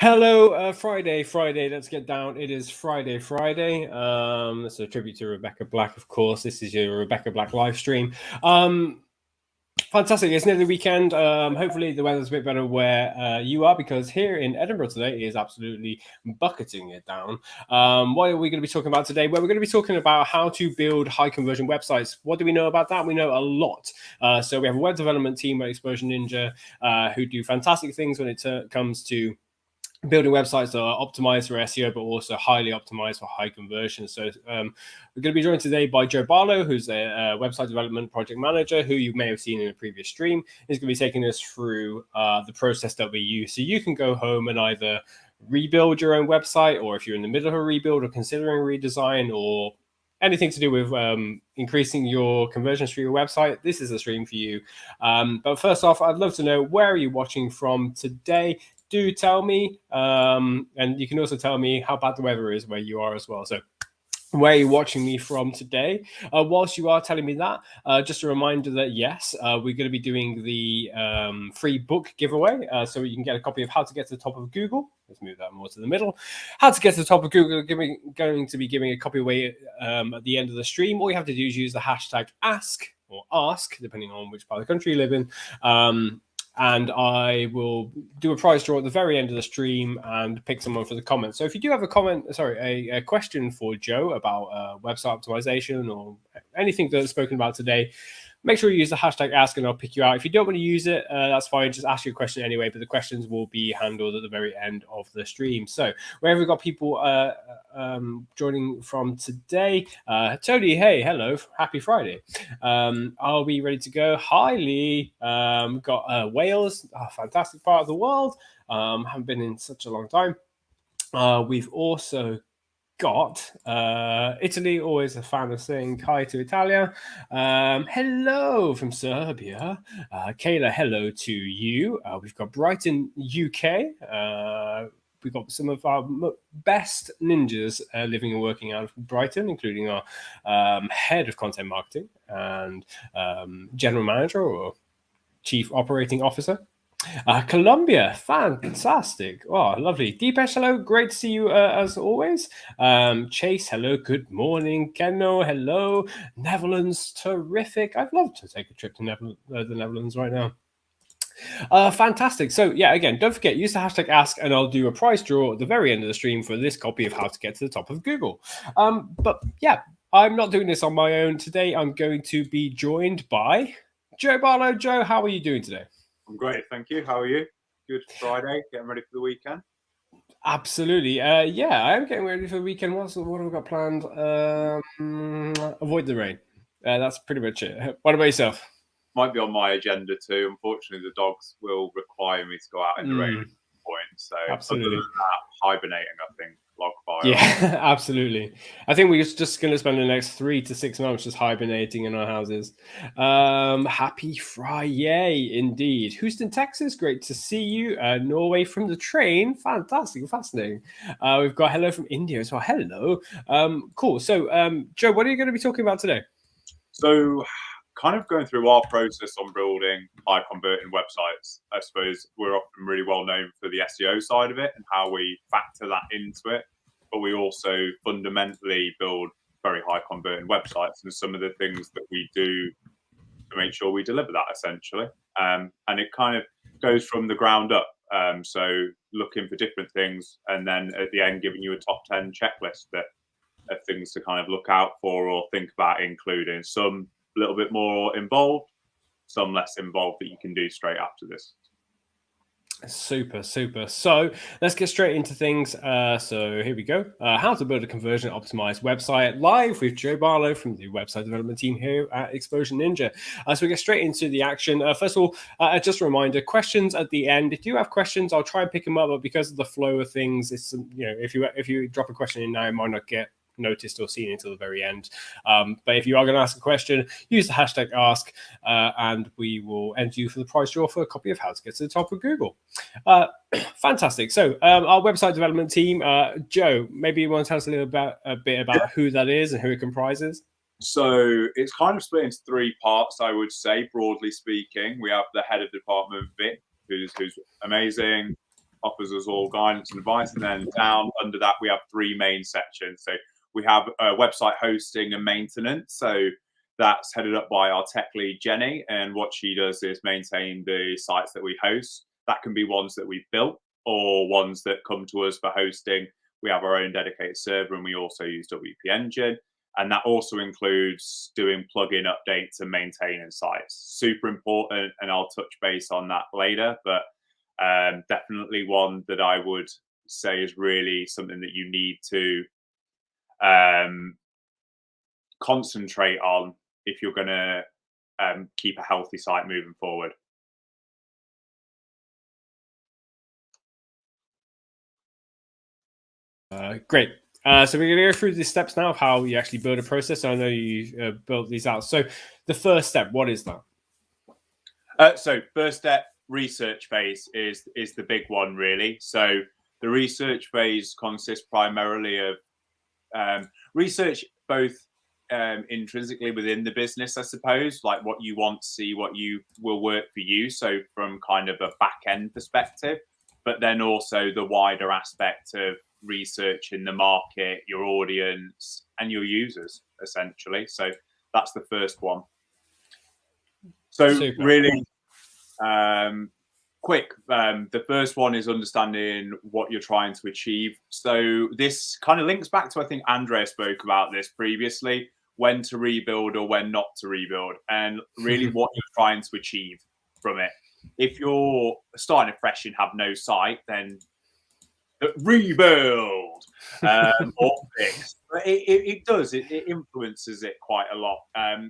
Hello, Friday. Let's get down. It is Friday. It's a tribute to Rebecca Black, of course. This is your Rebecca Black live stream. Fantastic. It's nearly the weekend. Hopefully the weather's a bit better where you are, because here in Edinburgh today it is absolutely bucketing it down. What are we going to be talking about today? Well, we're going to be talking about how to build high conversion websites. What do we know about that? We know a lot. So we have a web development team at Explosion Ninja who do fantastic things when it comes to building websites that are optimized for SEO, but also highly optimized for high conversion. So we're going to be joined today by Joe Barlow, who's a website development project manager, who you may have seen in a previous stream. He's going to be taking us through the process that we use. So you can go home and either rebuild your own website, or if you're in the middle of a rebuild or considering redesign, or anything to do with increasing your conversions for your website, this is a stream for you. But first off, I'd love to know, where are you watching from today? Do tell me, and you can also tell me how bad the weather is where you are as well. So where you're watching me from today. Whilst you are telling me that, just a reminder that yes, we're going to be doing the free book giveaway, so you can get a copy of How to Get to the Top of Google. Let's move that more to the middle. How to Get to the Top of Google. Going to be giving a copy away at the end of the stream. All you have to do is use the hashtag ask, or ask, depending on which part of the country you live in. And I will do a prize draw at the very end of the stream and pick someone for the comment. So if you do have a question for Joe about website optimization or anything that's spoken about today, make sure you use the hashtag ask and I'll pick you out. If you don't want to use it, that's fine. Just ask your question anyway, but the questions will be handled at the very end of the stream. So wherever we've got people joining from today, Tony, hey, hello, happy Friday. Are we ready to go? Hi, Lee. Got Wales, a fantastic part of the world. Haven't been in such a long time. We've also got Italy, always a fan of saying hi to Italia. Hello from Serbia. Kayla, hello to you. We've got Brighton, UK. We've got some of our best ninjas living and working out of Brighton, including our head of content marketing and general manager or chief operating officer. Colombia, fantastic. Oh, lovely. Deepesh, hello. Great to see you as always. Chase, hello. Good morning. Kenno, hello. Netherlands, terrific. I'd love to take a trip to the Netherlands right now. Fantastic. So yeah, again, don't forget, use the hashtag ask and I'll do a prize draw at the very end of the stream for this copy of How to Get to the Top of Google. But yeah, I'm not doing this on my own today. I'm going to be joined by Joe Barlow. Joe, how are you doing today? I'm great, thank you. How are you? Good Friday, getting ready for the weekend? Absolutely. Yeah, I am getting ready for the weekend. What have we got planned? Avoid the rain. That's pretty much it. What about yourself? Might be on my agenda too. Unfortunately, the dogs will require me to go out in the rain at some point. So absolutely. Other than that, hibernating, I think. Log file. Yeah, absolutely. I think we're just going to spend the next 3 to 6 months just hibernating in our houses. Happy Friday, indeed. Houston, Texas, great to see you. Norway from the train, fantastic, fascinating. We've got hello from India as well. Hello. Cool. So, Joe, what are you going to be talking about today? So, kind of going through our process on building high converting websites. I suppose we're often really well known for the SEO side of it and how we factor that into it, but we also fundamentally build very high converting websites and some of the things that we do to make sure we deliver that essentially. And it kind of goes from the ground up. So looking for different things and then at the end giving you a top 10 checklist of things to kind of look out for or think about including. Some a little bit more involved, some less involved that you can do straight after this. Super. So let's get straight into things. So here we go. How to build a conversion-optimized website, live with Joe Barlow from the website development team here at Explosion Ninja. So we get straight into the action. First of all, just a reminder: questions at the end. If you have questions, I'll try and pick them up. But because of the flow of things, it's if you drop a question in now, it might not get noticed or seen until the very end. But if you are going to ask a question, use the hashtag ask and we will enter you for the prize draw for a copy of How to Get to the Top of Google. Fantastic. So our website development team, Joe, maybe you want to tell us a bit about who that is and who it comprises? So it's kind of split into 3 parts, I would say, broadly speaking. We have the head of department, Vic, who's amazing. offers us all guidance and advice. And then down under that, we have 3 main sections. So we have website hosting and maintenance. So that's headed up by our tech lead, Jenny. And what she does is maintain the sites that we host. That can be ones that we've built or ones that come to us for hosting. We have our own dedicated server, and we also use WP Engine. And that also includes doing plugin updates and maintaining sites. Super important, and I'll touch base on that later. But definitely one that I would say is really something that you need to concentrate on if you're going to keep a healthy site moving forward. Great. So we're going to go through the steps now of how you actually build a process. I know you built these out. So the first step, what is that? So first step, research phase is the big one, really. So the research phase consists primarily of research both intrinsically within the business, I suppose, like what you want to see, what you will work for you. So from kind of a back end perspective, but then also the wider aspect of researching the market, your audience, and your users, essentially. So that's the first one. So Super. really quick, the first one is understanding what you're trying to achieve. So this kind of links back to, I think Andrea spoke about this previously, when to rebuild or when not to rebuild, and really what you're trying to achieve from it. If you're starting fresh and have no site, then rebuild or fix. It does. It influences it quite a lot.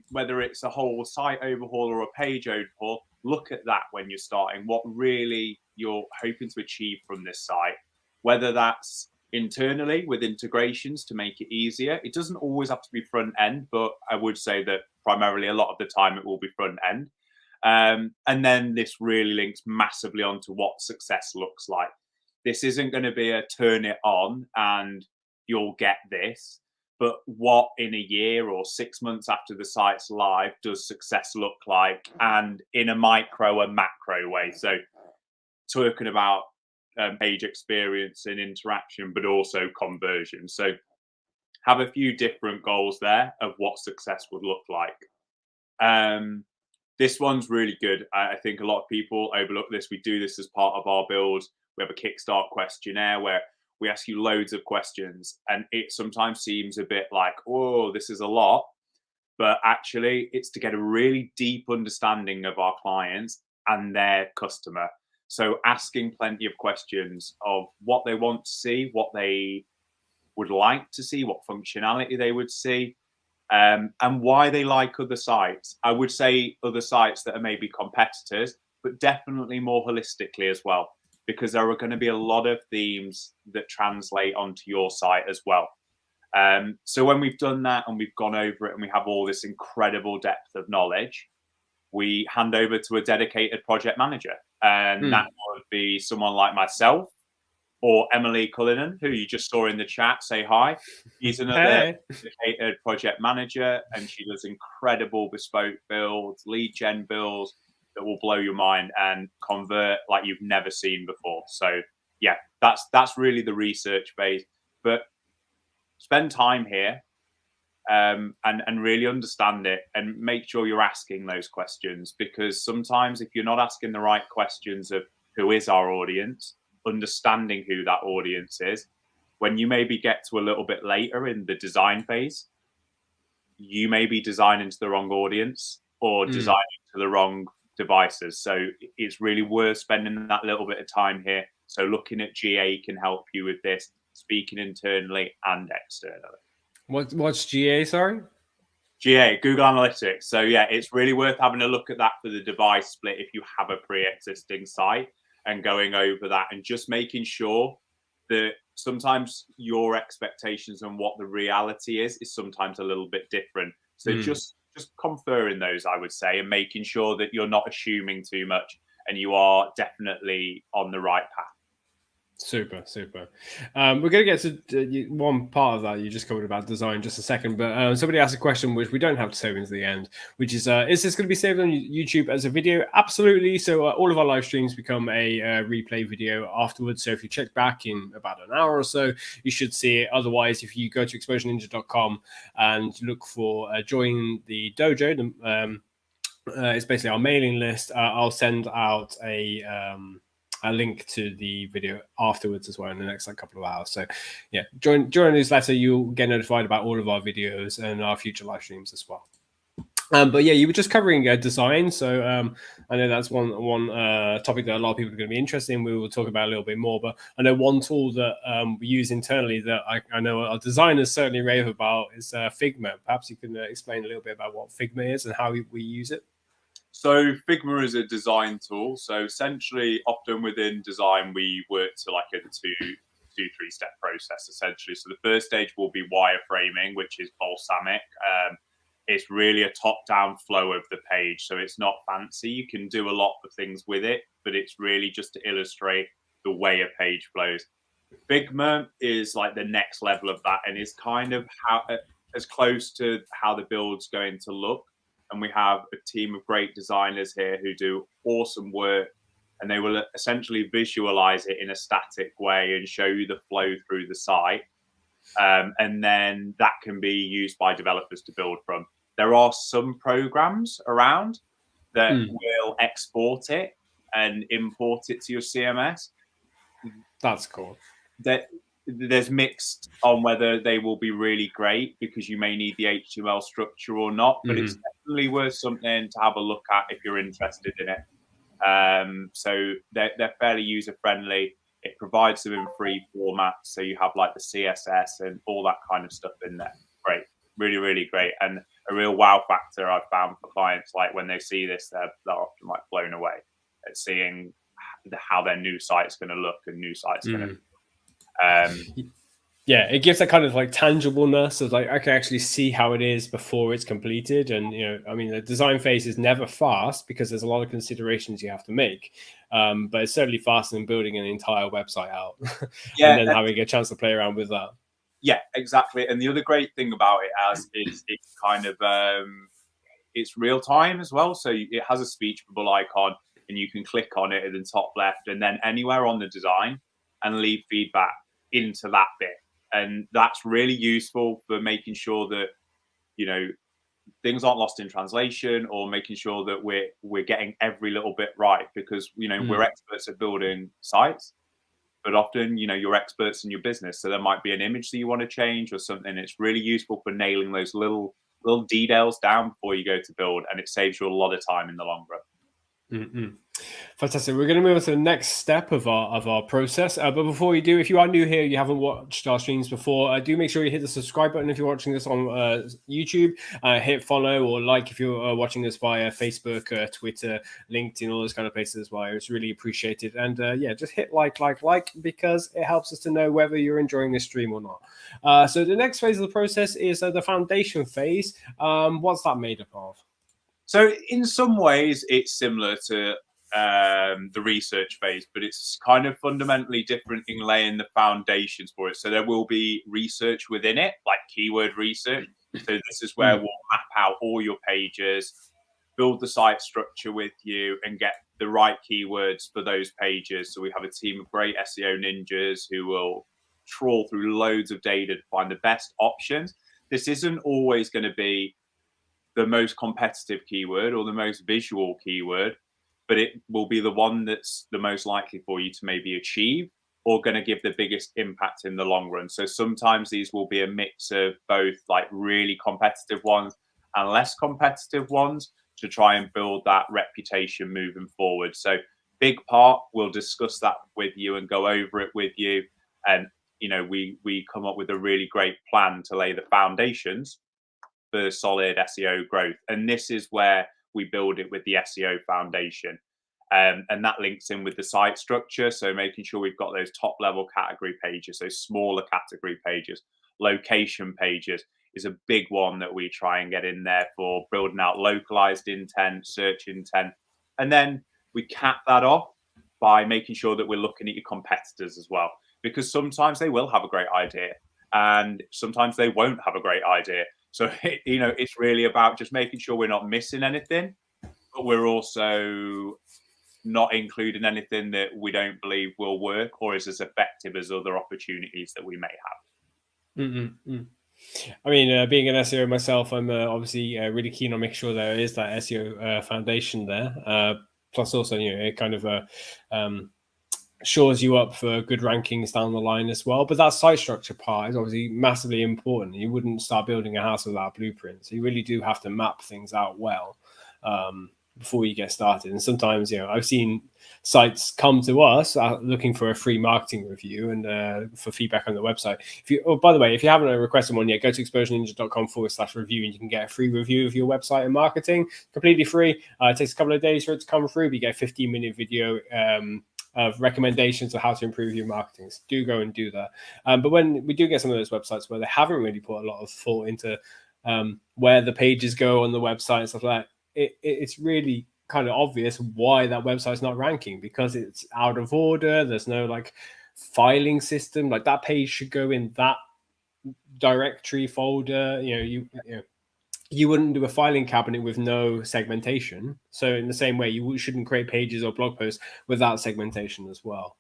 Whether it's a whole site overhaul or a page overhaul, look at that when you're starting. What really you're hoping to achieve from this site, whether that's internally with integrations to make it easier. It doesn't always have to be front end, but I would say that primarily a lot of the time it will be front end. And then this really links massively onto what success looks like. This isn't going to be a turn it on and you'll get this, but what in a year or 6 months after the site's live does success look like, and in a micro and macro way. So talking about page experience and interaction, but also conversion. So have a few different goals there of what success would look like. This one's really good. I think a lot of people overlook this. We do this as part of our build. We have a Kickstart questionnaire where we ask you loads of questions, and it sometimes seems a bit like, oh, this is a lot. But actually, it's to get a really deep understanding of our clients and their customer. So asking plenty of questions of what they want to see, what they would like to see, what functionality they would see, and why they like other sites. I would say other sites that are maybe competitors, but definitely more holistically as well, because there are going to be a lot of themes that translate onto your site as well. So when we've done that and we've gone over it and we have all this incredible depth of knowledge, we hand over to a dedicated project manager. And that would be someone like myself or Emily Cullinan, who you just saw in the chat. Say hi. She's another dedicated project manager, and she does incredible bespoke builds, lead gen builds that will blow your mind and convert like you've never seen before. So yeah, that's really the research phase. But spend time here and really understand it, and make sure you're asking those questions, because sometimes if you're not asking the right questions of who is our audience, understanding who that audience is, when you maybe get to a little bit later in the design phase, you may be designing to the wrong audience or designing to the wrong devices. So it's really worth spending that little bit of time here. So looking at GA can help you with this, speaking internally and externally. What's GA, sorry? GA, Google Analytics. So yeah, it's really worth having a look at that for the device split if you have a pre-existing site, and going over that and just making sure that sometimes your expectations and what the reality is sometimes a little bit different. So just conferring those, I would say, and making sure that you're not assuming too much and you are definitely on the right path. Super. We're going to get to one part of that you just covered about design in just a second, but somebody asked a question which we don't have to save into the end, which is this going to be saved on YouTube as a video? Absolutely. So all of our live streams become a replay video afterwards. So if you check back in about an hour or so, you should see it. Otherwise, if you go to exposureninja.com and look for join the dojo, it's basically our mailing list. I'll send out a link to the video afterwards as well in the next couple of hours. So yeah, join our newsletter. You'll get notified about all of our videos and our future live streams as well. But yeah, you were just covering design. So I know that's one topic that a lot of people are going to be interested in. We will talk about a little bit more. But I know one tool that we use internally that I know our designers certainly rave about is Figma. Perhaps you can explain a little bit about what Figma is and how we use it. So Figma is a design tool. So essentially, often within design, we work to like a three-step process, essentially. So the first stage will be wireframing, which is balsamic. It's really a top-down flow of the page. So it's not fancy. You can do a lot of things with it, but it's really just to illustrate the way a page flows. Figma is like the next level of that and is kind of as close to how the build's going to look. And we have a team of great designers here who do awesome work, and they will essentially visualize it in a static way and show you the flow through the site. And then that can be used by developers to build from. There are some programs around that will export it and import it to your CMS. That's cool. There's mixed on whether they will be really great because you may need the HTML structure or not, but it's definitely worth something to have a look at if you're interested in it. So they're fairly user friendly. It provides them in free formats, so you have like the CSS and all that kind of stuff in there. Great, really great, and a real wow factor I've found for clients. Like when they see this, they're often like blown away at seeing how their new site's going to look and new site's going to. Yeah, it gives that kind of like tangibleness of like I can actually see how it is before it's completed. And I mean, the design phase is never fast because there's a lot of considerations you have to make, but it's certainly faster than building an entire website out and then having a chance to play around with that. Yeah, exactly. And the other great thing about it is it's kind of it's real time as well. So it has a speech bubble icon, and you can click on it at the top left, and then anywhere on the design, and leave feedback into that bit. And that's really useful for making sure that things aren't lost in translation, or making sure that we're getting every little bit right, because we're experts at building sites, but often you're experts in your business, so there might be an image that you want to change or something. It's really useful for nailing those little details down before you go to build, and it saves you a lot of time in the long run. Fantastic. We're going to move on to the next step of our process. But before we do, if you are new here, you haven't watched our streams before, do make sure you hit the subscribe button if you're watching this on YouTube. Hit follow or like if you're watching this via Facebook, Twitter, LinkedIn, all those kind of places as well. It's really appreciated. And just hit like, because it helps us to know whether you're enjoying this stream or not. So the next phase of the process is the foundation phase. What's that made up of? So in some ways, it's similar to the research phase, but it's kind of fundamentally different in laying the foundations for it. So there will be research within it, like keyword research. So this is where we'll map out all your pages, build the site structure with you, and get the right keywords for those pages. So we have a team of great SEO ninjas who will trawl through loads of data to find the best options. This isn't always going to be the most competitive keyword or the most visual keyword, but it will be the one that's the most likely for you to maybe achieve or going to give the biggest impact in the long run. So sometimes these will be a mix of both like really competitive ones and less competitive ones to try and build that reputation moving forward. So big part, we'll discuss that with you and go over it with you. And, we come up with a really great plan to lay the foundations for solid SEO growth. And this is where we build it with the SEO foundation. And that links in with the site structure. So making sure we've got those top level category pages, those smaller category pages, location pages is a big one that we try and get in there for building out localized intent, search intent. And then we cap that off by making sure that we're looking at your competitors as well, because sometimes they will have a great idea and sometimes they won't have a great idea. So, it's really about just making sure we're not missing anything, but we're also not including anything that we don't believe will work or is as effective as other opportunities that we may have. Mm-mm-mm. I mean, being an SEO myself, I'm obviously really keen on making sure there is that SEO foundation there. Plus, also, it kind of shores you up for good rankings down the line as well. But that site structure part is obviously massively important. You wouldn't start building a house without blueprints. So you really do have to map things out well before you get started. And sometimes, I've seen sites come to us looking for a free marketing review and for feedback on the website. By the way, if you haven't requested one yet, go to exposureninja.com/review and you can get a free review of your website and marketing, completely free. It takes a couple of days for it to come through, but you get a 15-minute video of recommendations of how to improve your marketing. So do go and do that. But when we do get some of those websites where they haven't really put a lot of thought into where the pages go on the website and stuff like that, it's really kind of obvious why that website's not ranking, because it's out of order. There's no filing system. That page should go in that directory folder. You wouldn't do a filing cabinet with no segmentation. So in the same way, you shouldn't create pages or blog posts without segmentation as well.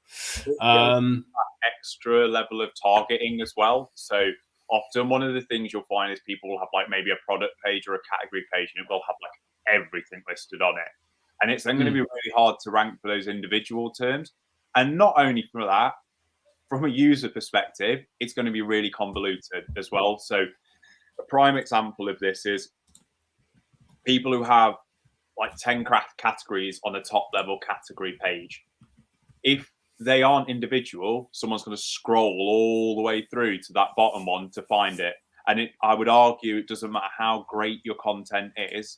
Extra level of targeting as well. So often one of the things you'll find is people will have maybe a product page or a category page, and it will have everything listed on it. And it's then going to be really hard to rank for those individual terms. And not only for that, from a user perspective, it's going to be really convoluted as well. So a prime example of this is people who have 10 categories on a top level category page. If they aren't individual, someone's going to scroll all the way through to that bottom one to find it. And I would argue it doesn't matter how great your content is,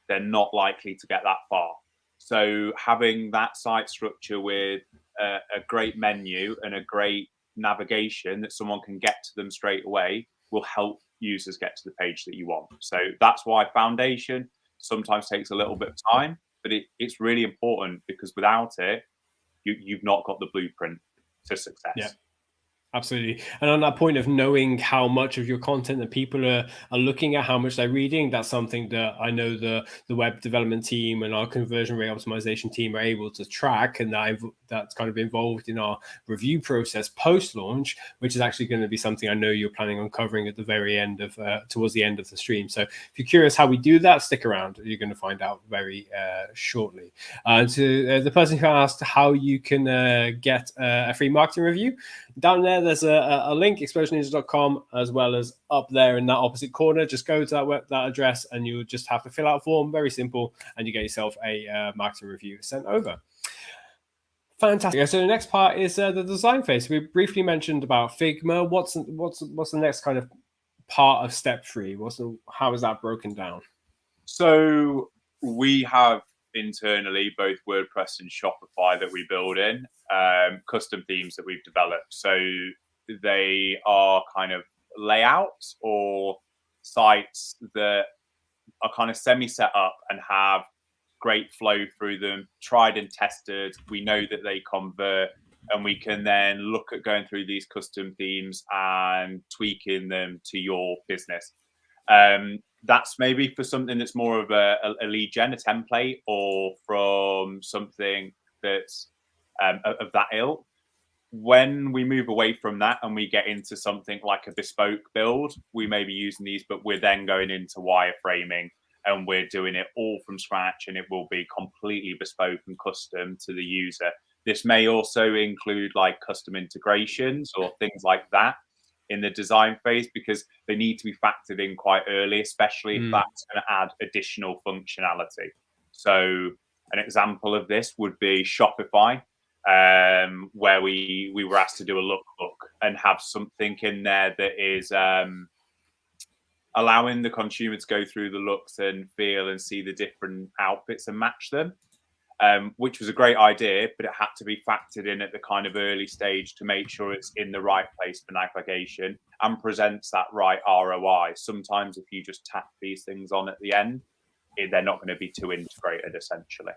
they're not likely to get that far. So having that site structure with a great menu and a great navigation that someone can get to them straight away will help users get to the page that you want. So that's why foundation sometimes takes a little bit of time, but it's really important, because without it, you've not got the blueprint to success. Yeah. Absolutely. And on that point of knowing how much of your content that people are looking at, how much they're reading, that's something that I know the web development team and our conversion rate optimization team are able to track, and that's kind of involved in our review process post-launch, which is actually going to be something I know you're planning on covering at the very end of towards the end of the stream. So if you're curious how we do that, stick around. You're going to find out very shortly. To the person who asked how you can get a free marketing review, down there's a link, exposureninja.com, as well as up there in that opposite corner. Just go to that address and you just have to fill out a form. Very simple, and you get yourself a marketing review sent over. Fantastic. So the next part is the design phase. We briefly mentioned about Figma. What's the next kind of part of step 3? How is that broken down? So we have internally both WordPress and Shopify that we build in, custom themes that we've developed. So they are kind of layouts or sites that are kind of semi set up and have great flow through them, tried and tested. We know that they convert, and we can then look at going through these custom themes and tweaking them to your business. That's maybe for something that's more of a lead gen, a template, or from something that's of that ilk. When we move away from that and we get into something like a bespoke build, we may be using these, but we're then going into wireframing and we're doing it all from scratch, and it will be completely bespoke and custom to the user. This may also include custom integrations or things like that in the design phase, because they need to be factored in quite early, especially if that's going to add additional functionality. So an example of this would be Shopify, where we were asked to do a lookbook and have something in there that is allowing the consumer to go through the looks and feel and see the different outfits and match them, which was a great idea, but it had to be factored in at the kind of early stage to make sure it's in the right place for navigation and presents that right ROI. Sometimes if you just tap these things on at the end, they're not going to be too integrated, essentially.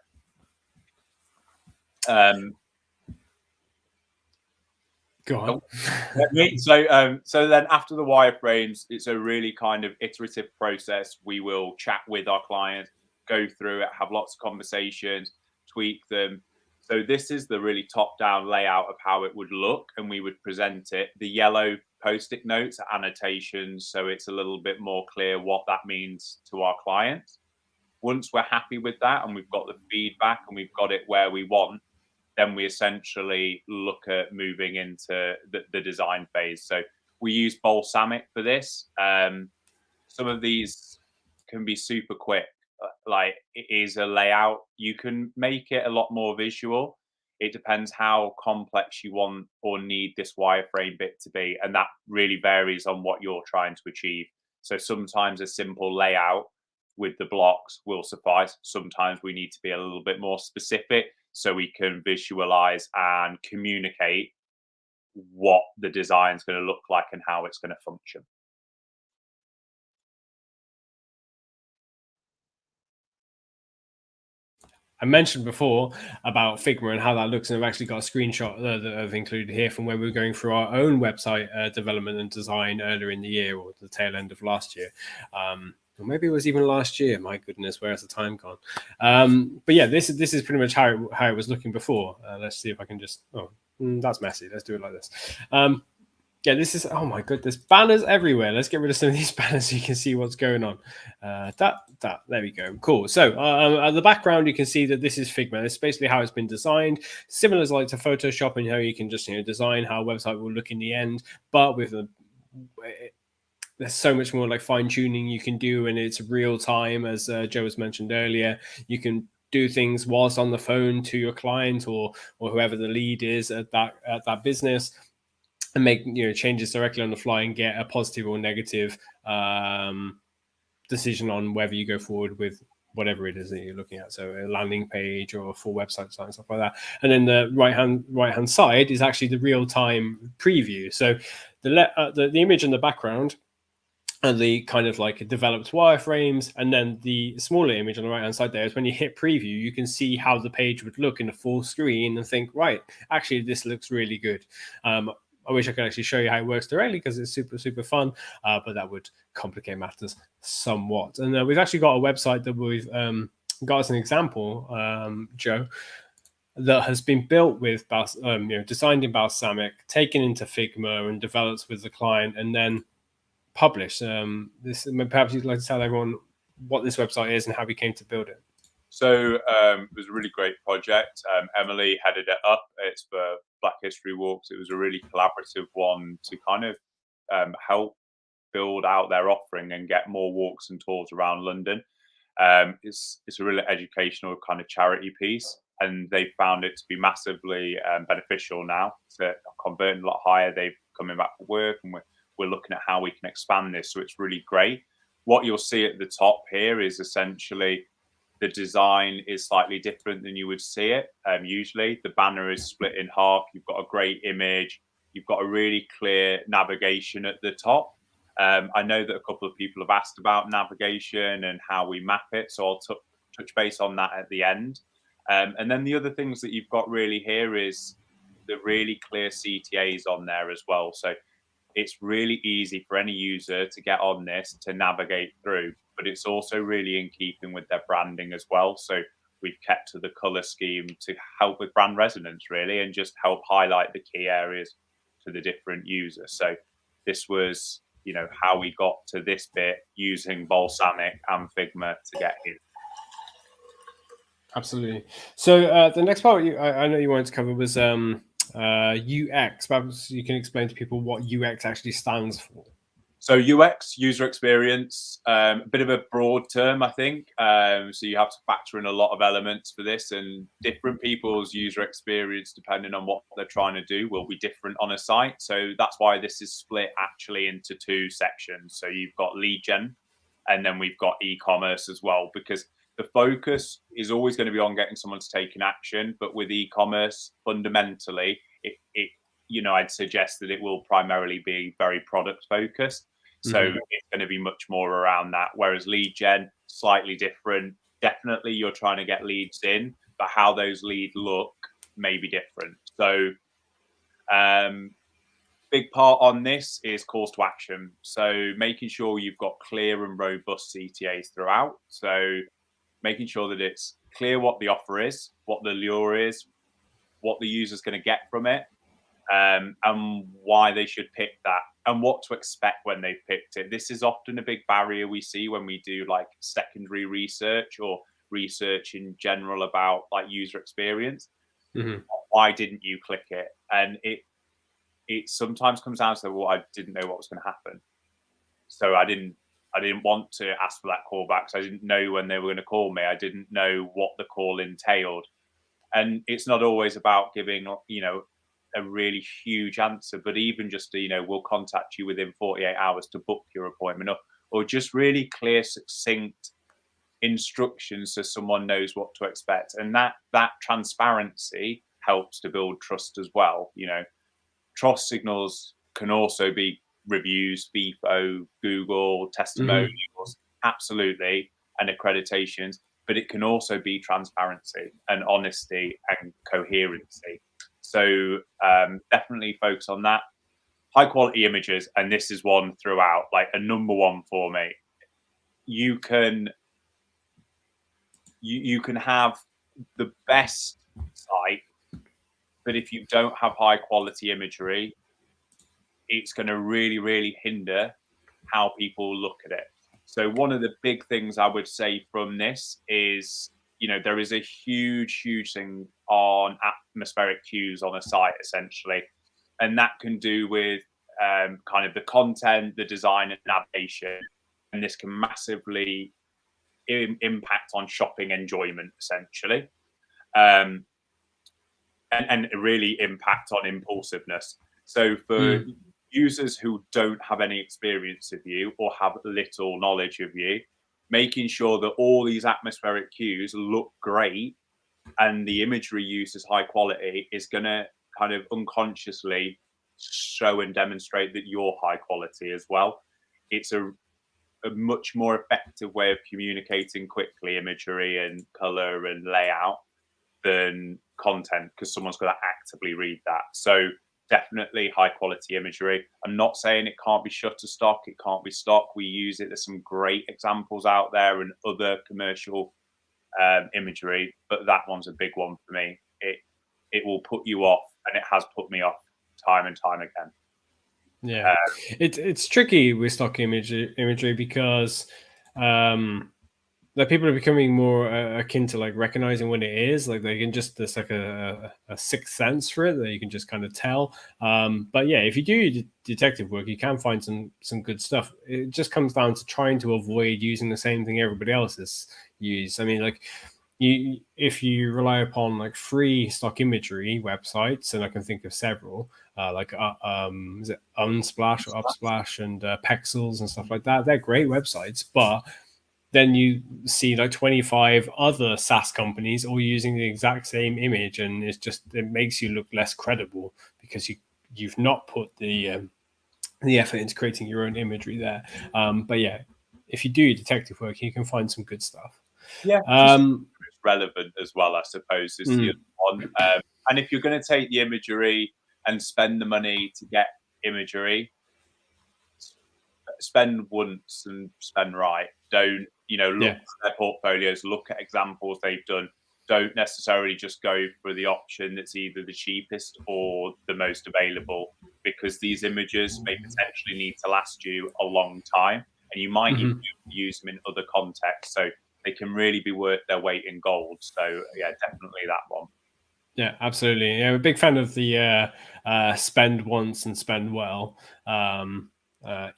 Go on. So then after the wireframes, it's a really kind of iterative process. We will chat with our clients, go through it, have lots of conversations, tweak them. So this is the really top-down layout of how it would look, and we would present it. The yellow post-it notes are annotations, so it's a little bit more clear what that means to our clients. Once we're happy with that and we've got the feedback and we've got it where we want, then we essentially look at moving into the design phase. So we use Balsamic for this. Some of these can be super quick. Like, it is a layout. You can make it a lot more visual. It depends how complex you want or need this wireframe bit to be. And that really varies on what you're trying to achieve. So sometimes a simple layout with the blocks will suffice. Sometimes we need to be a little bit more specific so we can visualize and communicate what the design is going to look like and how it's going to function. I mentioned before about Figma and how that looks, and I've actually got a screenshot that I've included here from when we were going through our own website development and design earlier in the year, or the tail end of last year. Or maybe it was even last year. My goodness, where has the time gone? But yeah, this is pretty much how it was looking before. Let's see if I can just. Oh, that's messy. Let's do it like this. Yeah, this is, oh my goodness, banners everywhere. Let's get rid of some of these banners so you can see what's going on. There we go. Cool. So at the background, you can see that this is Figma. It's basically how it's been designed. Similar like to Photoshop, and how you can just design how a website will look in the end, but with there's so much more like fine tuning you can do, and it's real time, as Joe has mentioned earlier. You can do things whilst on the phone to your client or whoever the lead is at that business, and make changes directly on the fly and get a positive or negative decision on whether you go forward with whatever it is that you're looking at. So a landing page or a full website site, stuff like that. And then the right hand side is actually the real time preview. So the image in the background and the kind of like developed wireframes, and then the smaller image on the right hand side there is when you hit preview, you can see how the page would look in the full screen and think, right, actually this looks really good. I wish I could actually show you how it works directly because it's super, super fun, but that would complicate matters somewhat. And we've actually got a website that we've got as an example, Joe, that has been built with, designed in Balsamic, taken into Figma and developed with the client, and then published. Perhaps you'd like to tell everyone what this website is and how we came to build it. So it was a really great project. Emily headed it up. It's for Black History Walks. It was a really collaborative one to kind of help build out their offering and get more walks and tours around London. It's a really educational kind of charity piece, and they found it to be massively beneficial now. So converting a lot higher. They've coming back for work, and we're looking at how we can expand this. So it's really great. What you'll see at the top here is essentially the design is slightly different than you would see it. Usually the banner is split in half. You've got a great image. You've got a really clear navigation at the top. I know that a couple of people have asked about navigation and how we map it. So I'll touch base on that at the end. And then the other things that you've got really here is the really clear CTAs on there as well. So it's really easy for any user to get on this to navigate through, but it's also really in keeping with their branding as well. So we've kept to the color scheme to help with brand resonance, really, and just help highlight the key areas to the different users. So this was, how we got to this bit using Balsamic and Figma to get here. Absolutely. So the next part I know you wanted to cover was UX. Perhaps you can explain to people what UX actually stands for. So UX, user experience, a bit of a broad term, I think. So you have to factor in a lot of elements for this, and different people's user experience, depending on what they're trying to do, will be different on a site. So that's why this is split actually into two sections. So you've got lead gen, and then we've got e-commerce as well, because the focus is always going to be on getting someone to take an action. But with e-commerce, fundamentally, I'd suggest that it will primarily be very product focused. So it's going to be much more around that. Whereas lead gen, slightly different. Definitely you're trying to get leads in, but how those leads look may be different. So big part on this is calls to action. So making sure you've got clear and robust CTAs throughout. So making sure that it's clear what the offer is, what the lure is, what the user's going to get from it, and why they should pick that, and what to expect when they've picked it. This is often a big barrier we see when we do like secondary research or research in general about like user experience. Mm-hmm. Why didn't you click it? And it sometimes comes down to, well, I didn't know what was going to happen, so I didn't want to ask for that call back. So I didn't know when they were going to call me. I didn't know what the call entailed. And it's not always about giving, a really huge answer, but even just, we'll contact you within 48 hours to book your appointment, or just really clear, succinct instructions so someone knows what to expect. And that transparency helps to build trust as well. Trust signals can also be reviews, FIFO, Google, testimonials, absolutely, and accreditations, but it can also be transparency and honesty and coherency. So definitely focus on that. High quality images, and this is one throughout, like a number one for me. You can have the best site, but if you don't have high quality imagery, it's going to really, really hinder how people look at it. So one of the big things I would say from this is, there is a huge, huge thing on atmospheric cues on a site, essentially. And that can do with kind of the content, the design and navigation. And this can massively impact on shopping enjoyment, essentially. And really impact on impulsiveness. So for users who don't have any experience of you or have little knowledge of you, making sure that all these atmospheric cues look great and the imagery used is high quality is going to kind of unconsciously show and demonstrate that you're high quality as well. It's a much more effective way of communicating quickly imagery and color and layout than content, because someone's got to actively read that. So definitely high quality imagery. I'm not saying it can't be Shutterstock, it can't be stock. We use it. There's some great examples out there and other commercial imagery, but that one's a big one for me. It will put you off, and it has put me off time and time again. Yeah, it's tricky with stock imagery because like people are becoming more akin to like recognizing when it is. Like they can just, there's like a sixth sense for it that you can just kind of tell. But yeah, if you do detective work, you can find some good stuff. It just comes down to trying to avoid using the same thing everybody else has used. I mean, like if you rely upon like free stock imagery websites, and I can think of several, like is it Unsplash or Upsplash and Pexels and stuff like that. They're great websites, but then you see like 25 other SaaS companies all using the exact same image, and it makes you look less credible because you've not put the effort into creating your own imagery there. But yeah, if you do detective work, you can find some good stuff. Yeah, it's relevant as well, I suppose, is the other one. And if you're going to take the imagery and spend the money to get imagery, spend once and spend right. Don't, look at their portfolios, look at examples they've done. Don't necessarily just go for the option that's either the cheapest or the most available, because these images may potentially need to last you a long time, and you might even use them in other contexts. So they can really be worth their weight in gold. So yeah, definitely that one. Yeah, absolutely. Yeah, I'm a big fan of the spend once and spend well.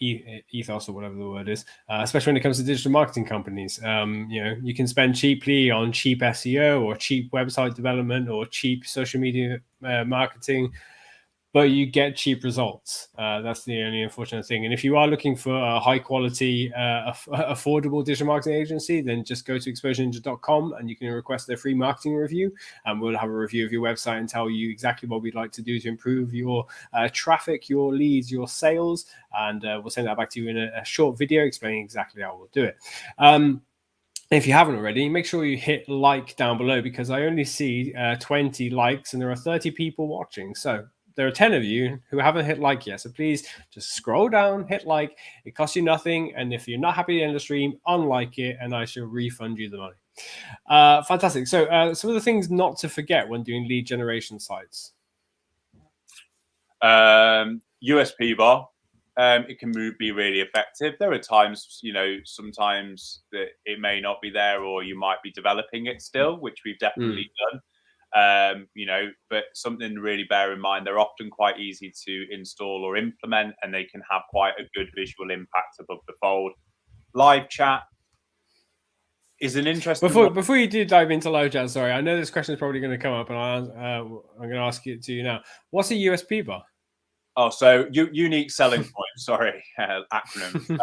Ethos or whatever the word is, especially when it comes to digital marketing companies. You can spend cheaply on cheap SEO or cheap website development or cheap social media marketing, but you get cheap results. That's the only unfortunate thing. And if you are looking for a high quality, affordable digital marketing agency, then just go to exposureninja.com and you can request their free marketing review. And we'll have a review of your website and tell you exactly what we'd like to do to improve your traffic, your leads, your sales. And we'll send that back to you in a short video explaining exactly how we'll do it. If you haven't already, make sure you hit like down below, because I only see 20 likes and there are 30 people watching. So there are 10 of you who haven't hit like yet. So please just scroll down, hit like. It costs you nothing. And if you're not happy at the end of the stream, unlike it, and I shall refund you the money. Fantastic. So some of the things not to forget when doing lead generation sites. USP bar. It can be really effective. There are times, sometimes that it may not be there, or you might be developing it still, which we've definitely done. But something to really bear in mind, they're often quite easy to install or implement, and they can have quite a good visual impact above the fold. Live chat is an interesting Before you do dive into live chat, sorry, I know this question is probably going to come up, and I'm going to ask it to you now. What's a USP bar? Oh, so unique selling point. Sorry, acronym.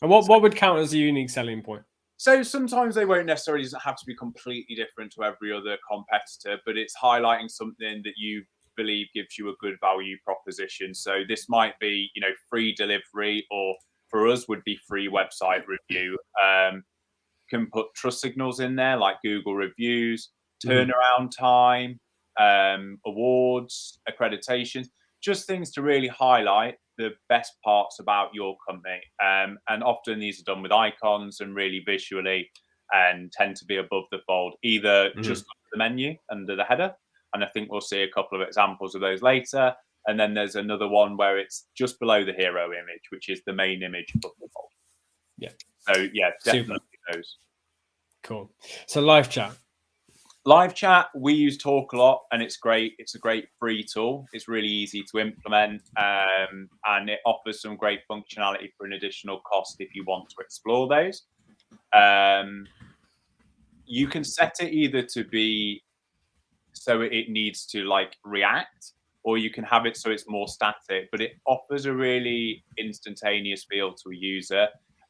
And what would count as a unique selling point? So sometimes they won't necessarily have to be completely different to every other competitor, but it's highlighting something that you believe gives you a good value proposition. So this might be, free delivery, or for us would be free website review. Can put trust signals in there like Google reviews, turnaround time, awards, accreditations, just things to really highlight the best parts about your company. And often these are done with icons and really visually, and tend to be above the fold, either just under the menu, under the header. And I think we'll see a couple of examples of those later. And then there's another one where it's just below the hero image, which is the main image above the fold. Yeah. So yeah, definitely those. Cool. So live chat. Live chat, we use Talk a lot, and it's great. It's a great free tool. It's really easy to implement, and it offers some great functionality for an additional cost if you want to explore those. You can set it either to be so it needs to react, or you can have it so it's more static, but it offers a really instantaneous feel to a user,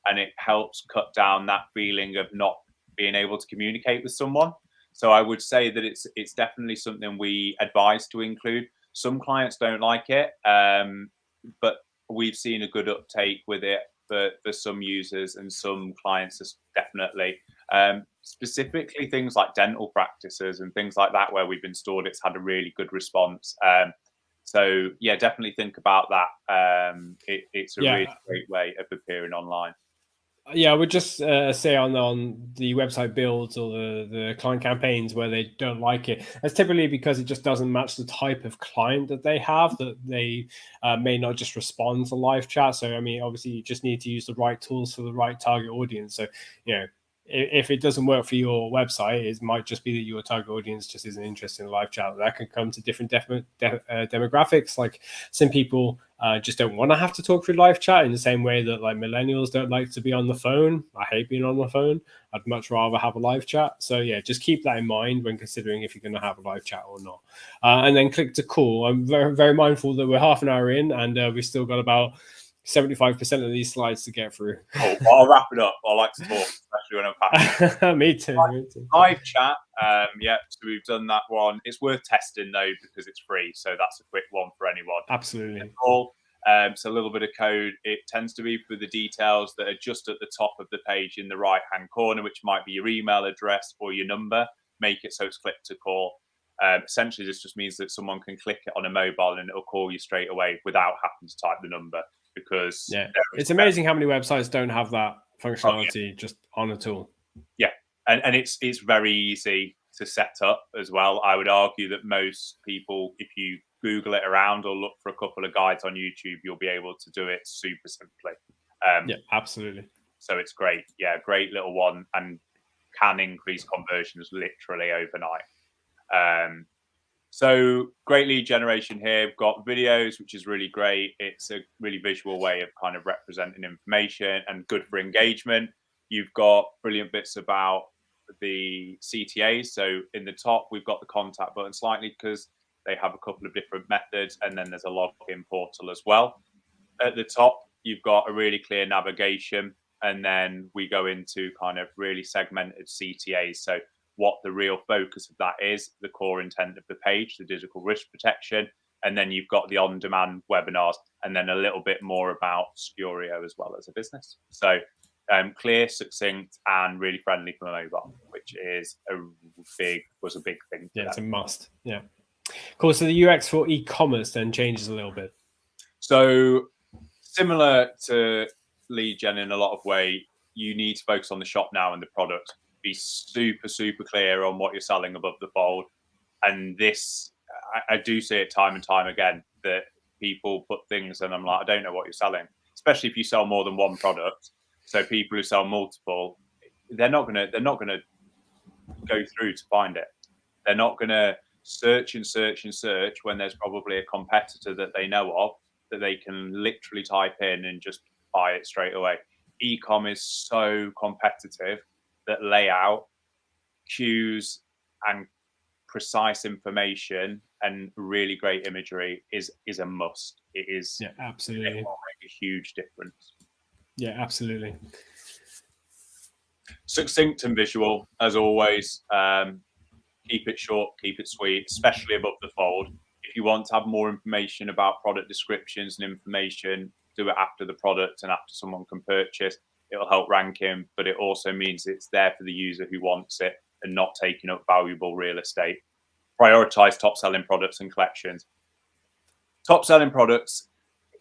and it helps cut down that feeling of not being able to communicate with someone. So I would say that it's definitely something we advise to include. Some clients don't like it, but we've seen a good uptake with it for some users, and some clients definitely. Specifically things like dental practices and things like that, where we've installed it's had a really good response. So yeah, definitely think about that. It's a really great way of appearing online. Yeah, I would just say on the website builds or the client campaigns where they don't like it, that's typically because it just doesn't match the type of client that they have, that they may not just respond to live chat. So, I mean, obviously you just need to use the right tools for the right target audience. So, if it doesn't work for your website, it might just be that your target audience just isn't interested in live chat. That can come to different demographics. Like some people just don't want to have to talk through live chat, in the same way that millennials don't like to be on the phone. I hate being on the phone. I'd much rather have a live chat. So yeah, just keep that in mind when considering if you're going to have a live chat or not. And then click to call. I'm very, very mindful that we're half an hour in, and we've still got about 75% of these slides to get through. Cool. Well, I'll wrap it up. I like to talk, especially when I'm passionate. Me too. Live chat. So we've done that one. It's worth testing though, because it's free. So that's a quick one for anyone. Absolutely. So a little bit of code. It tends to be for the details that are just at the top of the page in the right hand corner, which might be your email address or your number. Make it so it's click to call. Essentially, this just means that someone can click it on a mobile and it'll call you straight away without having to type the number. Because it's amazing how many websites don't have that functionality just on a tool. Yeah, and it's very easy to set up as well. I would argue that most people, if you Google it around or look for a couple of guides on YouTube, you'll be able to do it super simply. Yeah, absolutely. So it's great. Yeah, great little one, and can increase conversions literally overnight. So great lead generation here. We've got videos, which is really great. It's a really visual way of kind of representing information, and good for engagement. You've got brilliant bits about the CTAs. So in the top, we've got the contact button slightly because they have a couple of different methods, and then there's a login portal as well. At the top, you've got a really clear navigation, and then we go into kind of really segmented CTAs. So what the real focus of that is, the core intent of the page, the digital risk protection, and then you've got the on-demand webinars, and then a little bit more about Scurio as well as a business. So clear, succinct, and really friendly for mobile, which is was a big thing. Yeah, it's a must. Yeah. Cool. So the UX for e-commerce then changes a little bit. So similar to lead gen in a lot of way, you need to focus on the shop now and the product. Be super, super clear on what you're selling above the fold. And this, I do see it time and time again, that people put things and I'm like, I don't know what you're selling, especially if you sell more than one product. So people who sell multiple, they're not gonna go through to find it. They're not gonna search and search and search when there's probably a competitor that they know of that they can literally type in and just buy it straight away. E-com is so competitive that layout, cues, and precise information and really great imagery is a must. It is. Yeah, absolutely. It will make a huge difference. Yeah, absolutely. Succinct and visual, as always. Keep it short, keep it sweet, especially above the fold. If you want to have more information about product descriptions and information, do it after the product and after someone can purchase. It'll help ranking, but it also means it's there for the user who wants it and not taking up valuable real estate. Prioritize top selling products and collections. Top selling products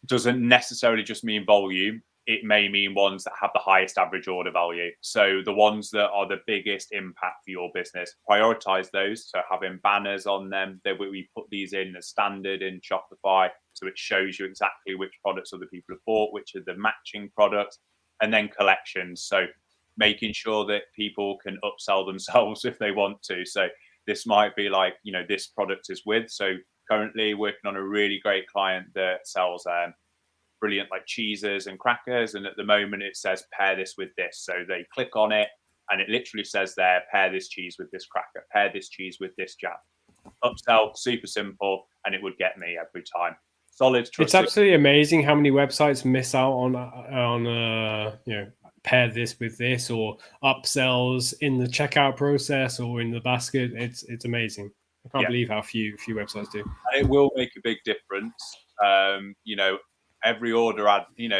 doesn't necessarily just mean volume. It may mean ones that have the highest average order value. So the ones that are the biggest impact for your business, prioritize those. So having banners on them, that we put these in as standard in Shopify. So it shows you exactly which products other people have bought, which are the matching products, and then collections. So making sure that people can upsell themselves if they want to. So this might be like, this product is with. So currently working on a really great client that sells brilliant like cheeses and crackers, and at the moment it says pair this with this. So they click on it and it literally says there, pair this cheese with this cracker, pair this cheese with this jam. Upsell, super simple, and it would get me every time. Solid, trusted. It's absolutely amazing how many websites miss out on pair this with this, or upsells in the checkout process or in the basket. It's amazing. I can't believe how few websites do. And it will make a big difference. Every order adding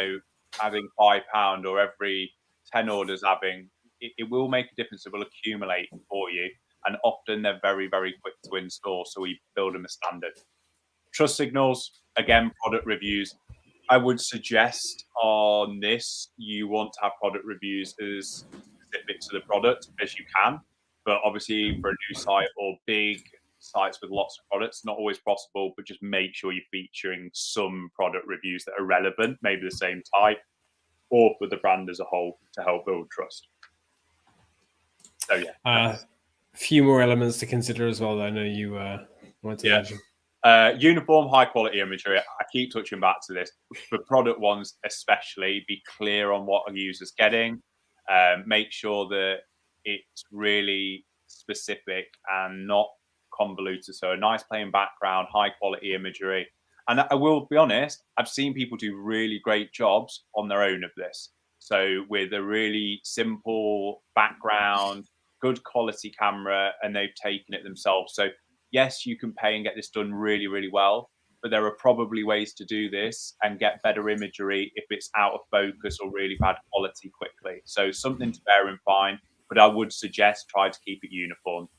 £5 or every 10 orders adding, it will make a difference. It will accumulate for you. And often they're very, very quick to install. So we build them as standard. Trust signals, again, product reviews. I would suggest on this, you want to have product reviews as specific to the product as you can. But obviously for a new site or big sites with lots of products, not always possible, but just make sure you're featuring some product reviews that are relevant, maybe the same type, or for the brand as a whole to help build trust. So yeah. A few more elements to consider as well that I know you wanted to mention. Uniform, high quality imagery. I keep touching back to this. For product ones especially, be clear on what a user's getting. Make sure that it's really specific and not convoluted. So a nice plain background, high quality imagery. And I will be honest, I've seen people do really great jobs on their own of this. So with a really simple background, good quality camera, and they've taken it themselves. So yes, you can pay and get this done really, really well, but there are probably ways to do this and get better imagery if it's out of focus or really bad quality quickly. So something to bear in mind, but I would suggest try to keep it uniform.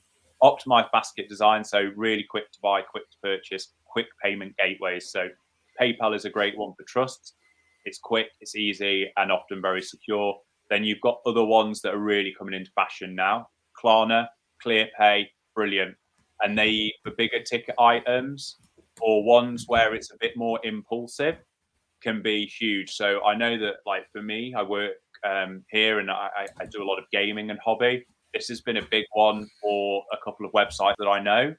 Optimized basket design, so really quick to buy, quick to purchase, quick payment gateways. So PayPal is a great one for trust. It's quick, it's easy, and often very secure. Then you've got other ones that are really coming into fashion now. Klarna, ClearPay, brilliant. And they, for bigger ticket items or ones where it's a bit more impulsive, can be huge. So I know that, like for me, I work here and I do a lot of gaming and hobby. This has been a big one for a couple of websites that I know,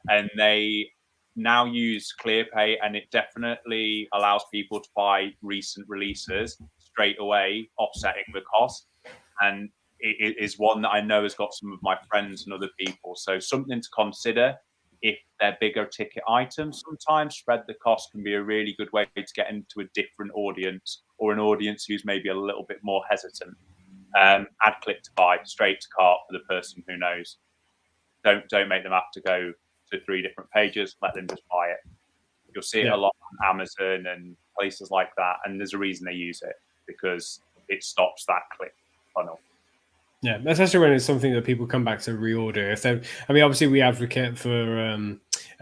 and they now use ClearPay, and it definitely allows people to buy recent releases straight away, offsetting the cost. And it is one that I know has got some of my friends and other people. So something to consider if they're bigger ticket items. Sometimes spread the cost can be a really good way to get into a different audience, or an audience who's maybe a little bit more hesitant. Add click to buy, straight to cart for the person who knows. Don't make them have to go to 3 different pages. Let them just buy it. You'll see it a lot on Amazon and places like that, and there's a reason they use it, because it stops that click funnel. Yeah, especially when it's something that people come back to reorder. If they, I mean, obviously we advocate for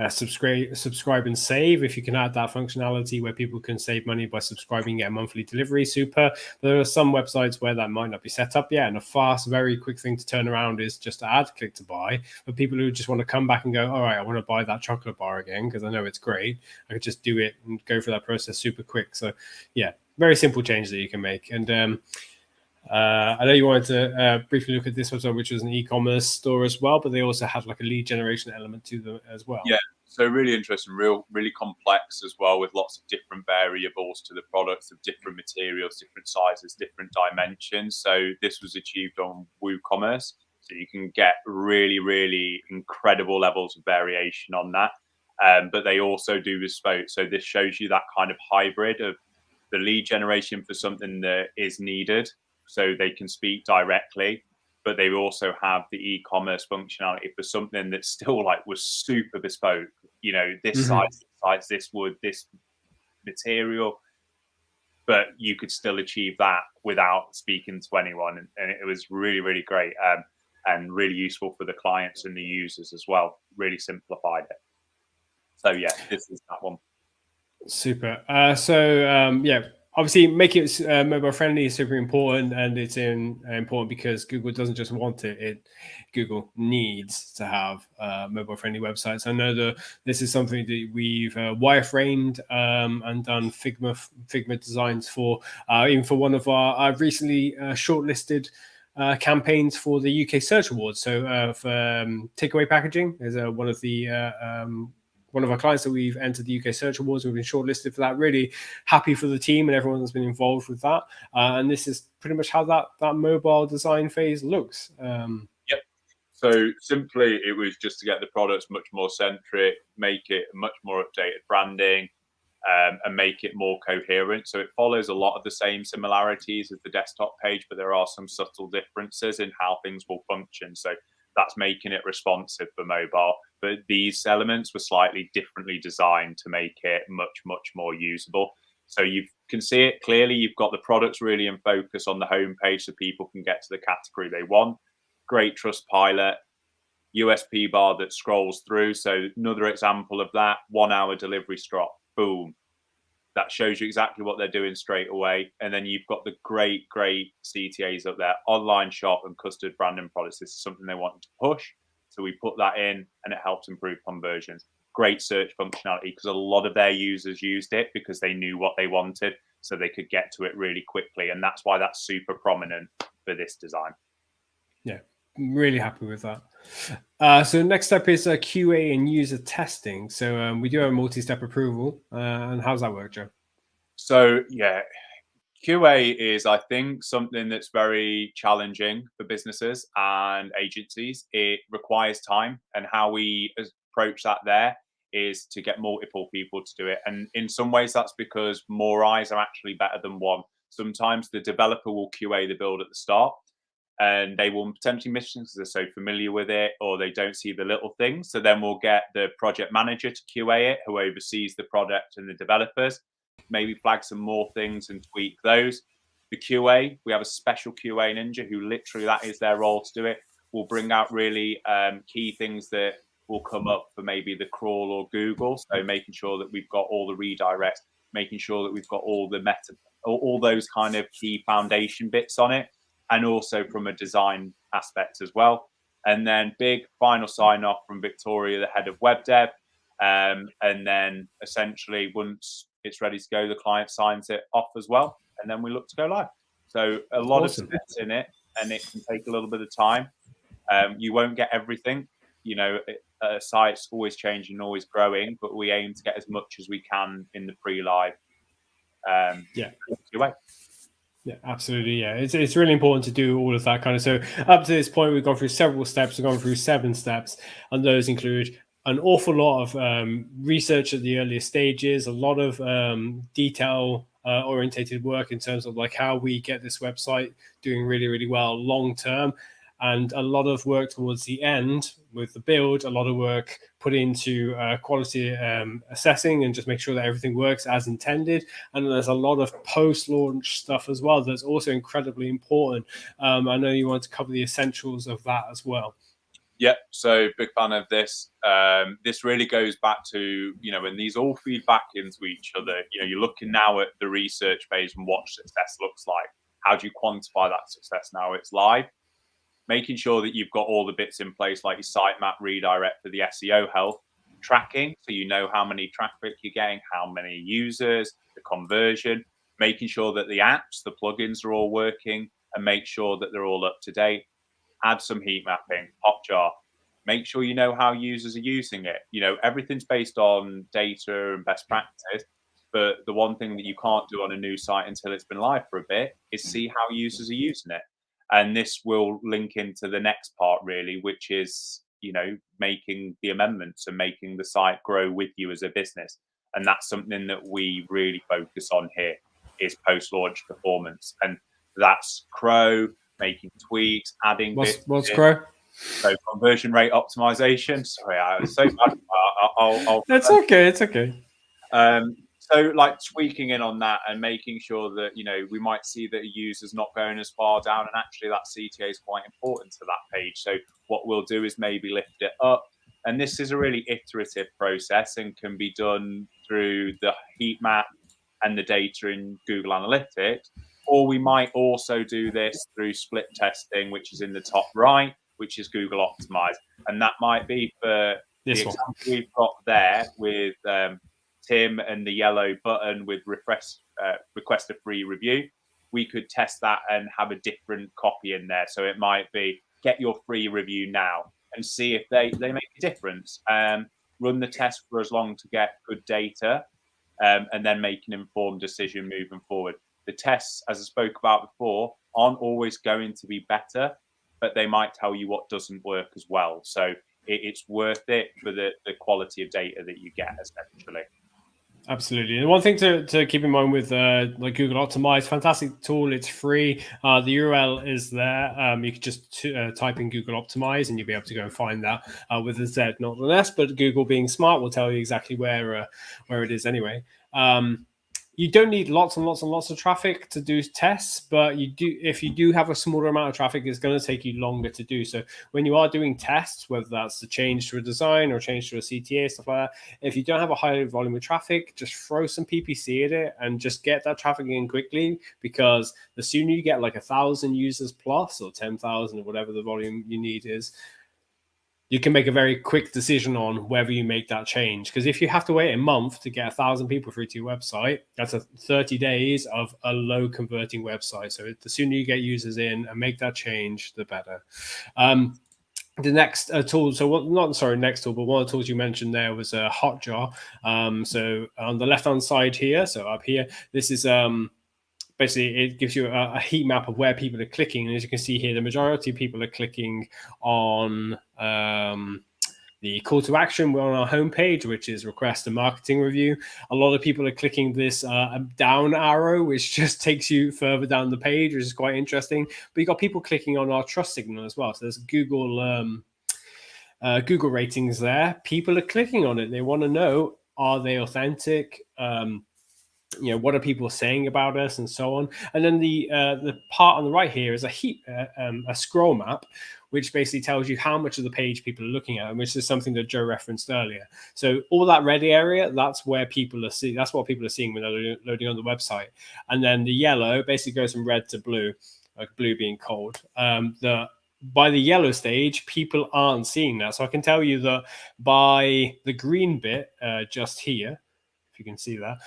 subscribe and save. If you can add that functionality where people can save money by subscribing, get a monthly delivery, super. But there are some websites where that might not be set up yet, and a fast, very quick thing to turn around is just to add click to buy. For people who just want to come back and go, all right, I want to buy that chocolate bar again because I know it's great. I could just do it and go through that process super quick. So yeah, very simple change that you can make. And I know you wanted to briefly look at this website, which was an e-commerce store as well, but they also had like a lead generation element to them as well. Yeah, so really interesting, really complex as well, with lots of different variables to the products, of different materials, different sizes, different dimensions. So this was achieved on WooCommerce, so you can get really incredible levels of variation on that. But they also do Bespoke, so this shows you that kind of hybrid of the lead generation for something that is needed, so they can speak directly, but they also have the e-commerce functionality for something that still like was super bespoke. You know, this size, this wood, this material, but you could still achieve that without speaking to anyone, and it was really great, and really useful for the clients and the users as well. Really simplified it. So yeah, this is that one. Super. Yeah, obviously make it mobile friendly is super important, and it's important because Google doesn't just want it. Google needs to have mobile friendly websites. I know that this is something that we've wireframed and done Figma designs for, even for one of our I've recently shortlisted campaigns for the UK Search Awards. So for takeaway packaging is one of our clients that we've entered the UK Search Awards. We've been shortlisted for that. Really happy for the team and everyone that's been involved with that. And this is pretty much how that mobile design phase looks. Yep. So simply, it was just to get the products much more centric, make it much more updated branding, and make it more coherent. So it follows a lot of the same similarities as the desktop page, but there are some subtle differences in how things will function. So that's making it responsive for mobile. But these elements were slightly differently designed to make it much more usable. So you can see it clearly. You've got the products really in focus on the homepage, so people can get to the category they want. Great Trustpilot, USP bar that scrolls through. So another example of that, 1 hour delivery slot, boom. That shows you exactly what they're doing straight away. And then you've got the great CTAs up there, online shop and custard branding products. This is something they want to push. So we put that in and it helps improve conversions. Great search functionality, because a lot of their users used it because they knew what they wanted, so they could get to it really quickly. And that's why that's super prominent for this design. Yeah, really happy with that. So next step is QA and user testing. So we do have a multi-step approval. And how's that work, Joe? So yeah, QA is, I think, something that's very challenging for businesses and agencies. It requires time, and how we approach that there is to get multiple people to do it. And in some ways, that's because more eyes are actually better than one. Sometimes the developer will QA the build at the start, and they will potentially miss things because they're so familiar with it, or they don't see the little things. So then we'll get the project manager to QA it, who oversees the product and the developers, maybe flag some more things and tweak those. The QA, we have a special QA ninja who literally, that is their role to do it. Will bring out really key things that will come up for maybe the crawl or Google. So making sure that we've got all the redirects, making sure that we've got all the all those kind of key foundation bits on it, and also from a design aspect as well. And then big final sign off from Victoria, the head of web dev. And then essentially, once it's ready to go, the client signs it off as well, and then we look to go live. So a lot of steps in it, and it can take a little bit of time. You won't get everything. You know, a site's always changing, always growing, but we aim to get as much as we can in the pre-live. QA. Yeah, absolutely. Yeah, it's really important to do all of that kind of. So up to this point, we've gone through several steps. We've gone through 7 steps, and those include an awful lot of research at the earliest stages, a lot of detail orientated work in terms of like how we get this website doing really well long term. and a lot of work towards the end with the build, a lot of work put into quality assessing and just make sure that everything works as intended. And there's a lot of post-launch stuff as well that's also incredibly important. I know you want to cover the essentials of that as well. Yep. So big fan of this. This really goes back to, when these all feed back into each other, you're looking now at the research page and what success looks like. How do you quantify that success now it's live? Making sure that you've got all the bits in place, like your sitemap redirect for the SEO health tracking. So you know how many traffic you're getting, how many users, the conversion, making sure that the apps, the plugins are all working, and make sure that they're all up to date. Add some heat mapping, Hotjar. Make sure you know how users are using it. Everything's based on data and best practice. But the one thing that you can't do on a new site until it's been live for a bit is see how users are using it. And this will link into the next part, really, which is, making the amendments and making the site grow with you as a business. And that's something that we really focus on here, is post-launch performance. And that's Crow, making tweaks, adding bits. What's Crow? So conversion rate optimization. Sorry, I was so bad. It's okay. It's okay. So like tweaking in on that and making sure that, we might see that a user's not going as far down, and actually that CTA is quite important to that page. So what we'll do is maybe lift it up. And this is a really iterative process and can be done through the heat map and the data in Google Analytics. Or we might also do this through split testing, which is in the top right, which is Google optimized. And that might be for this the one example we've got there with Tim and the yellow button with request a free review. We could test that and have a different copy in there. So it might be get your free review now and see if they make a difference. Run the test for as long to get good data, and then make an informed decision moving forward. The tests, as I spoke about before, aren't always going to be better, but they might tell you what doesn't work as well. So it's worth it for the quality of data that you get, essentially. Absolutely. And one thing to keep in mind with like Google Optimize, fantastic tool. It's free. The URL is there. You can just type in Google Optimize and you'll be able to go and find that with a Z, not an S. But Google, being smart, will tell you exactly where it is anyway. You don't need lots and lots and lots of traffic to do tests, but if you do have a smaller amount of traffic, it's going to take you longer to do. So when you are doing tests, whether that's a change to a design or change to a CTA, stuff like that, if you don't have a high volume of traffic, just throw some PPC at it and just get that traffic in quickly, because the sooner you get like 1,000 users plus or 10,000 or whatever the volume you need is, you can make a very quick decision on whether you make that change. Because if you have to wait a month to get 1,000 people through to your website, that's 30 days of a low converting website. So the sooner you get users in and make that change, the better. The next tool, next tool, but one of the tools you mentioned there was a Hotjar. So on the left-hand side here, so up here, this is basically it gives you a heat map of where people are clicking. And as you can see here, the majority of people are clicking on the call to action. We're on our homepage, which is request a marketing review. A lot of people are clicking this down arrow, which just takes you further down the page, which is quite interesting. But you've got people clicking on our trust signal as well. So there's Google ratings there. People are clicking on it. They want to know, are they authentic? What are people saying about us, and so on. And then the part on the right here is a scroll map, which basically tells you how much of the page people are looking at, which is something that Joe referenced earlier. So all that red area, that's where people are seeing. That's what people are seeing when they're loading on the website. And then the yellow basically goes from red to blue, like blue being cold. By the yellow stage, people aren't seeing that. So I can tell you that by the green bit just here, you can see that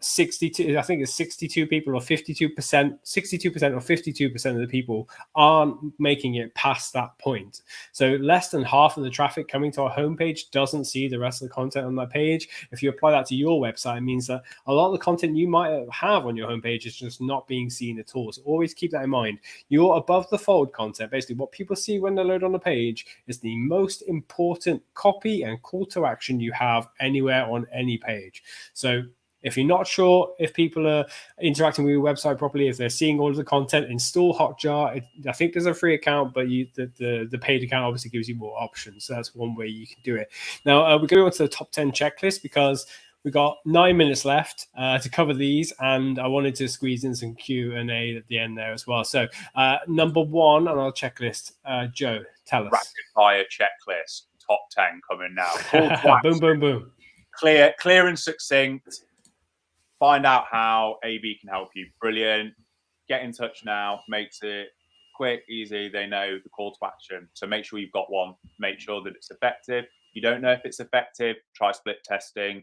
62, I think it's 62 people or 52%, 62% or 52% of the people aren't making it past that point. So less than half of the traffic coming to our homepage doesn't see the rest of the content on that page. If you apply that to your website, it means that a lot of the content you might have on your homepage is just not being seen at all. So always keep that in mind. Your above the fold content, basically what people see when they load on the page, is the most important copy and call to action you have anywhere on any page. So If you're not sure if people are interacting with your website properly, if they're seeing all of the content, install Hotjar. I think there's a free account, but the paid account obviously gives you more options. So that's one way you can do it. Now, we're going on to the top 10 checklist because we've got 9 minutes left to cover these, and I wanted to squeeze in some Q&A at the end there as well. So number 1 on our checklist, Joe, tell us. Rapid fire checklist, top 10 coming now. Boom, boom, boom. Clear and succinct. Find out how AB can help you. Brilliant. Get in touch now. Makes it quick, easy. They know the call to action. So make sure you've got one. Make sure that it's effective. If you don't know if it's effective, try split testing.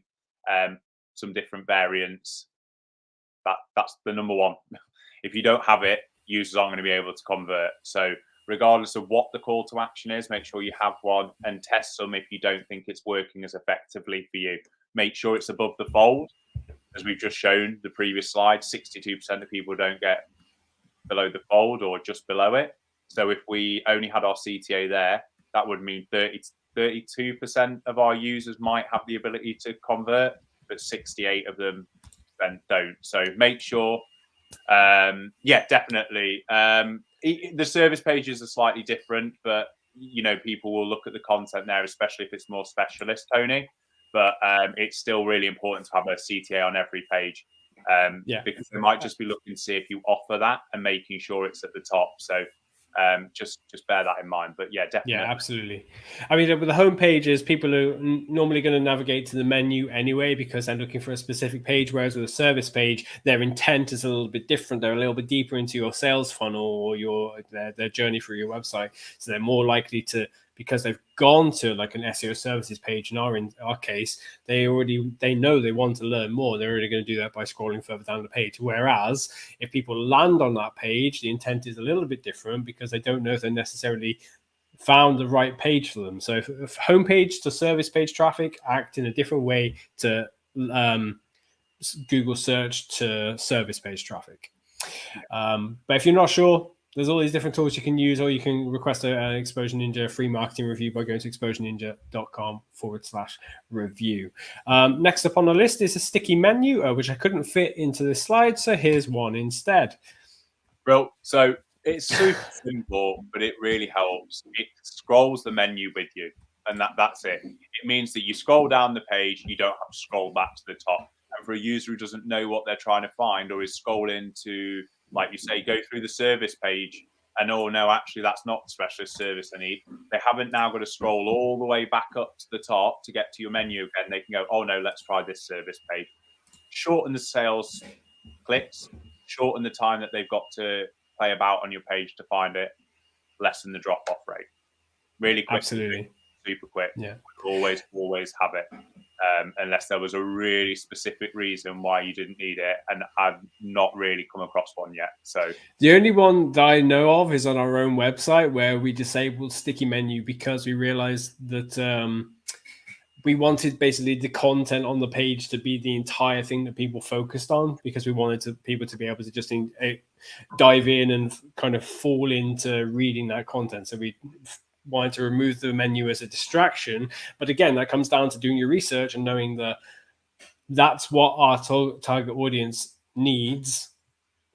Some different variants. That's the number 1. If you don't have it, users aren't going to be able to convert. So regardless of what the call to action is, make sure you have one and test some if you don't think it's working as effectively for you. Make sure it's above the fold. As we've just shown the previous slide, 62% of people don't get below the fold or just below it. So if we only had our CTA there, that would mean 32% of our users might have the ability to convert, but 68 of them then don't. So make sure, definitely. The service pages are slightly different, but people will look at the content there, especially if it's more specialist, Tony. But it's still really important to have a CTA on every page because they might just be looking to see if you offer that and making sure it's at the top. So just bear that in mind. But yeah, definitely. Yeah, absolutely. I mean, with the home pages, people are normally going to navigate to the menu anyway because they're looking for a specific page. Whereas with a service page, their intent is a little bit different. They're a little bit deeper into your sales funnel or their journey through your website. So they're more likely to, because they've gone to like an SEO services page. In our case, they know they want to learn more. They're already going to do that by scrolling further down the page. Whereas if people land on that page, the intent is a little bit different because they don't know if they necessarily found the right page for them. So if homepage to service page traffic act in a different way to Google search to service page traffic. But if you're not sure, there's all these different tools you can use, or you can request an Exposure Ninja free marketing review by going to exposureninja.com/review. Next up on the list is a sticky menu, which I couldn't fit into this slide. So here's one instead. Well, so it's super simple, but it really helps. It scrolls the menu with you, and that's it. It means that you scroll down the page, you don't have to scroll back to the top. And for a user who doesn't know what they're trying to find or is scrolling to, like you say, go through the service page and, oh, no, actually, that's not the specialist service I need. They haven't now got to scroll all the way back up to the top to get to your menu again. They can go, oh, no, let's try this service page. Shorten the sales clicks, shorten the time that they've got to play about on your page to find it, lessen the drop-off rate. Really quick. Absolutely. Super quick. Yeah. Always have it. Unless there was a really specific reason why you didn't need it, and I've not really come across one yet. So the only one that I know of is on our own website where we disabled sticky menu because we realized that we wanted basically the content on the page to be the entire thing that people focused on, because we wanted people to be able to just dive in and kind of fall into reading that content. So we wanted to remove the menu as a distraction. But again, that comes down to doing your research and knowing that that's what our target audience needs.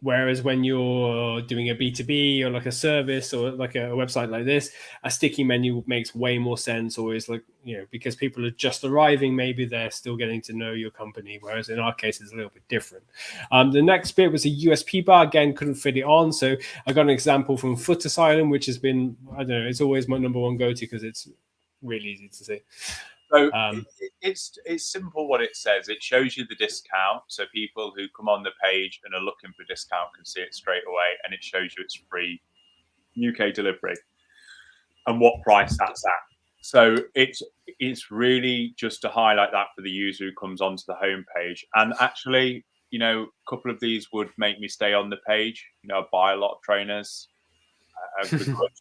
Whereas when you're doing a B2B or like a service or like a website like this, a sticky menu makes way more sense, or is like, because people are just arriving, maybe they're still getting to know your company. Whereas in our case, it's a little bit different. The next bit was a USP bar. Again, couldn't fit it on. So I got an example from Foot Asylum, which has been, I don't know, it's always my number one go-to because it's really easy to see. So it's simple what it says. It shows you the discount. So people who come on the page and are looking for discount can see it straight away. And it shows you it's free UK delivery and what price that's at. So it's really just to highlight that for the user who comes onto the homepage. And actually, a couple of these would make me stay on the page. I buy a lot of trainers.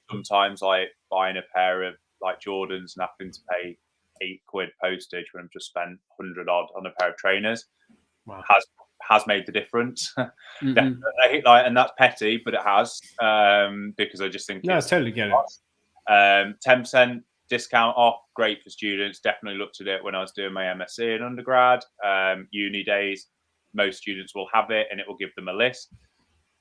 Sometimes like buying a pair of like Jordans and having to pay £8 postage when I've just spent 100 odd on a pair of trainers. Wow. Has made the difference. Definitely. And that's petty, but it has, because I just think I totally get it. 10% discount off, great for students. Definitely looked at it when I was doing my MSc in undergrad. Uni days, most students will have it and it will give them a list,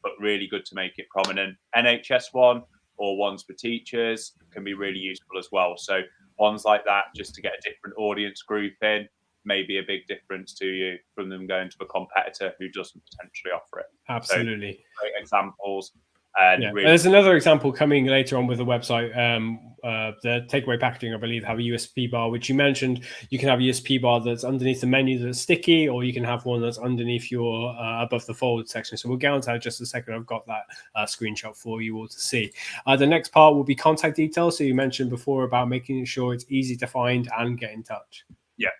but really good to make it prominent. NHS one or ones for teachers can be really useful as well. So ones like that, just to get a different audience group in, may be a big difference to you from them going to a competitor who doesn't potentially offer it. Absolutely. So, great examples. And yeah. really, There's another example coming later on with the website. The takeaway packaging, I believe, have a USB bar, which you mentioned. You can have a USB bar that's underneath the menu that's sticky, or you can have one that's underneath your above the fold section. So we'll get onto that in just a second. I've got that screenshot for you all to see. The next part will be contact details. So you mentioned before about making sure it's easy to find and get in touch. Yeah.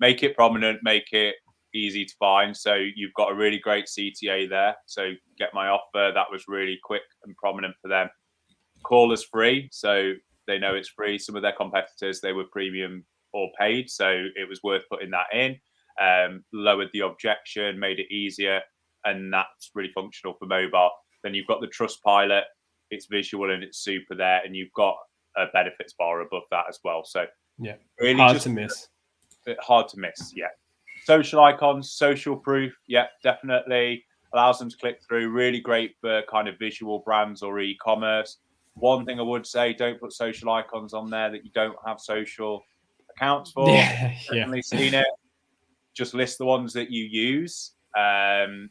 Make it prominent, make it easy to find. So you've got a really great CTA there. So get my offer. That was really quick and prominent for them. Call us free, so they know it's free. Some of their competitors, they were premium or paid, so it was worth putting that in. Lowered the objection, made it easier, and that's really functional for mobile. Then you've got the Trustpilot. It's visual and it's super there, and you've got a benefits bar above that as well. So yeah, really hard to miss. Hard to miss, yeah. Social icons, social proof, yeah, definitely allows them to click through. Really great for kind of visual brands or e-commerce. One thing I would say, don't put social icons on there that you don't have social accounts for. Yeah, Definitely seen it. Just list the ones that you use, and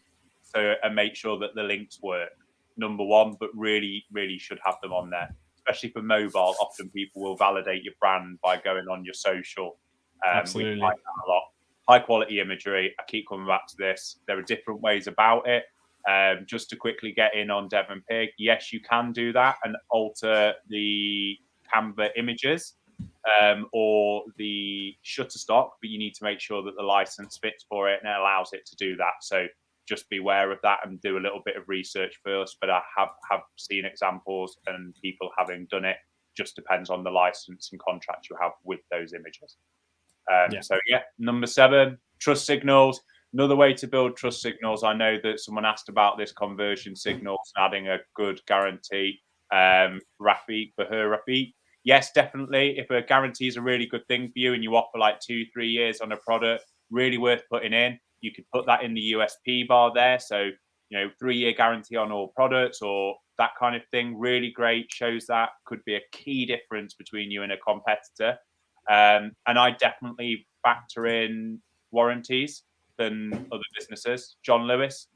make sure that the links work. Number one, but really, really should have them on there, especially for mobile. Often people will validate your brand by going on your social. Absolutely. We find that a lot. High quality imagery. I keep coming back to this. There are different ways about it. Just to quickly get in on Devon Pig, yes, you can do that and alter the Canva images or the Shutterstock, but you need to make sure that the license fits for it and it allows it to do that. So just be aware of that and do a little bit of research first. But I have seen examples and people having done it. Just depends on the license and contract you have with those images. So yeah, number 7, trust signals. Another way to build trust signals. I know that someone asked about this conversion signals and adding a good guarantee. Rafi. Yes, definitely. If a guarantee is a really good thing for you and you offer like 2-3 years on a product, really worth putting in. You could put that in the USP bar there. So, 3-year guarantee on all products or that kind of thing. Really great. Shows that could be a key difference between you and a competitor. And I definitely factor in warranties than other businesses. John Lewis,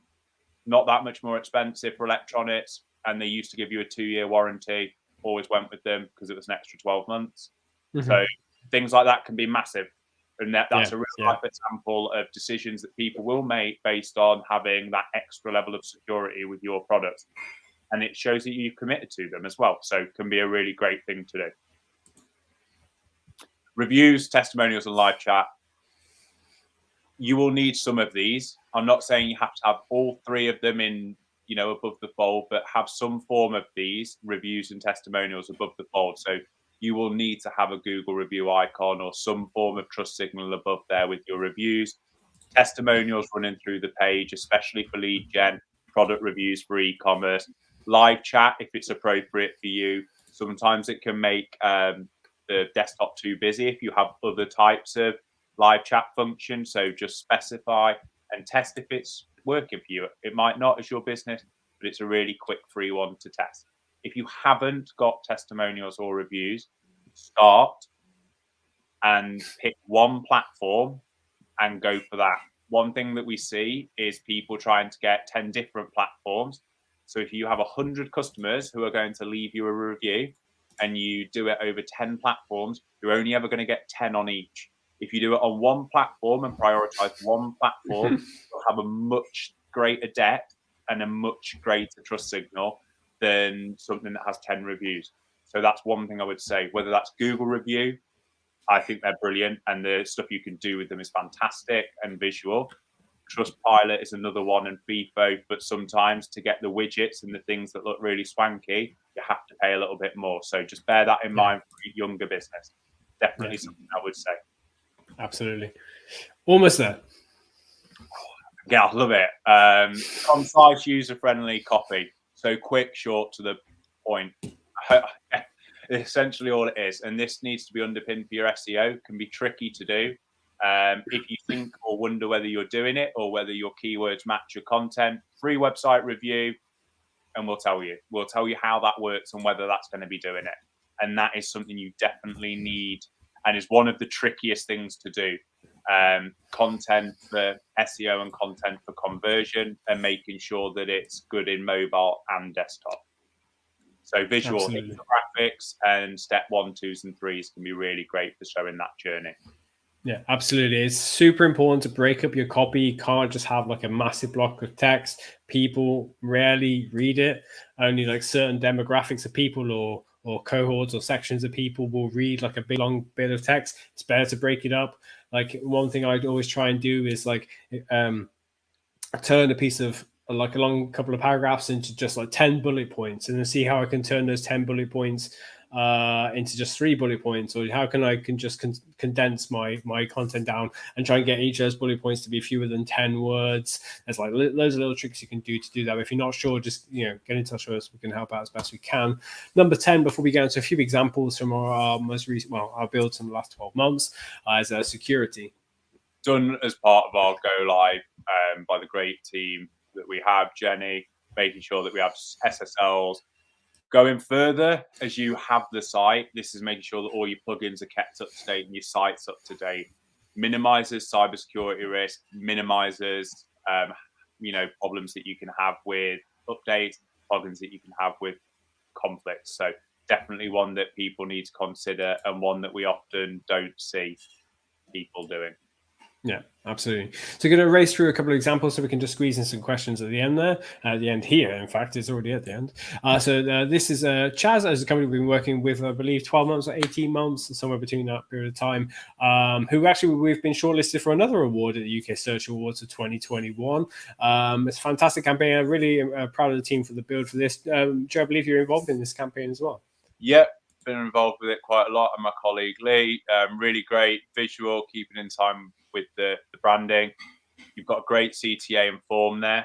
not that much more expensive for electronics, and they used to give you a 2-year warranty. Always went with them because it was an extra 12 months. Mm-hmm. So things like that can be massive. And that's a real life example of decisions that people will make based on having that extra level of security with your products. And it shows that you've committed to them as well. So it can be a really great thing to do. Reviews, testimonials, and live chat. You will need some of these. I'm not saying you have to have all 3 of them in, above the fold, but have some form of these reviews and testimonials above the fold. So you will need to have a Google review icon or some form of trust signal above there with your reviews. Testimonials running through the page, especially for lead gen, product reviews for e-commerce. Live chat, if it's appropriate for you. Sometimes it can make the desktop too busy if you have other types of live chat function. So just specify and test if it's working for you. It might not as your business, but it's a really quick free one to test. If you haven't got testimonials or reviews, start and pick one platform and go for that. One thing that we see is people trying to get 10 different platforms. So if you have 100 customers who are going to leave you a review and you do it over 10 platforms, you're only ever going to get 10 on each. If you do it on one platform and prioritize one platform, you'll have a much greater depth and a much greater trust signal than something that has 10 reviews. So that's one thing I would say. Whether that's Google review, I think they're brilliant, and the stuff you can do with them is fantastic and visual. Trustpilot is another one, and FIFO, but sometimes to get the widgets and the things that look really swanky, you have to pay a little bit more. So just bear that in mind for a younger business. Definitely something I would say. Absolutely. Almost there. Yeah, I love it. Concise, user-friendly copy. So quick, short, to the point. Essentially all it is. And this needs to be underpinned for your SEO. Can be tricky to do. If you think or wonder whether you're doing it or whether your keywords match your content, free website review, and we'll tell you. We'll tell you how that works and whether that's going to be doing it. And that is something you definitely need, and is one of the trickiest things to do. Content for SEO and content for conversion, and making sure that it's good in mobile and desktop. So visual infographics and step 1, 2s, and 3s can be really great for showing that journey. Yeah, absolutely. It's super important to break up your copy. You can't just have like a massive block of text. People rarely read it. Only like certain demographics of people or cohorts or sections of people will read like a big long bit of text. It's better to break it up. Like one thing I'd always try and do is like turn a piece of like a long couple of paragraphs into just like 10 bullet points, and then see how I can turn those 10 bullet points into just 3 bullet points, or how can I just condense my content down and try and get each of those bullet points to be fewer than 10 words. There's like loads of little tricks you can do to do that. But if you're not sure, just get in touch with us. We can help out as best we can. Number 10, before we get into a few examples from our most recent, our builds in the last 12 months, is security. Done as part of our go live by the great team that we have, Jenny, making sure that we have SSLs. Going further, as you have the site, this is making sure that all your plugins are kept up to date and your site's up to date. Minimizes cybersecurity risk, minimizes problems that you can have with updates, plugins that you can have with conflicts. So definitely one that people need to consider, and one that we often don't see people doing. Yeah, absolutely. So we're going to race through a couple of examples so we can just squeeze in some questions at the end there. At the end here, in fact, it's already at the end. So this is Chaz, as a company we've been working with, I believe, 12 months or 18 months, somewhere between that period of time, who actually we've been shortlisted for another award at the UK Search Awards of 2021. It's a fantastic campaign. I'm really proud of the team for the build for this. Joe, I believe you're involved in this campaign as well. Yep. Been involved with it quite a lot, and my colleague Lee. Really great visual, keeping in time with the branding. You've got a great CTA and form there.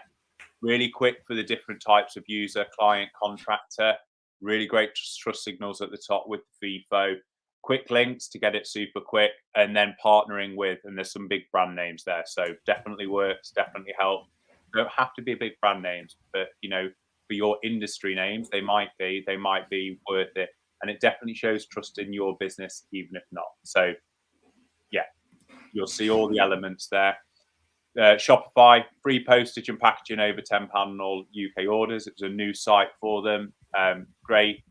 Really quick for the different types of user, client, contractor. Really great trust signals at the top with the FIFO. Quick links to get it super quick, and then partnering with, and there's some big brand names there. So definitely works, definitely help. Don't have to be big brand names, but for your industry names, they might be worth it. And it definitely shows trust in your business, even if not. So, yeah, you'll see all the elements there. Shopify, free postage and packaging over £10 on all UK orders. It was a new site for them. Great,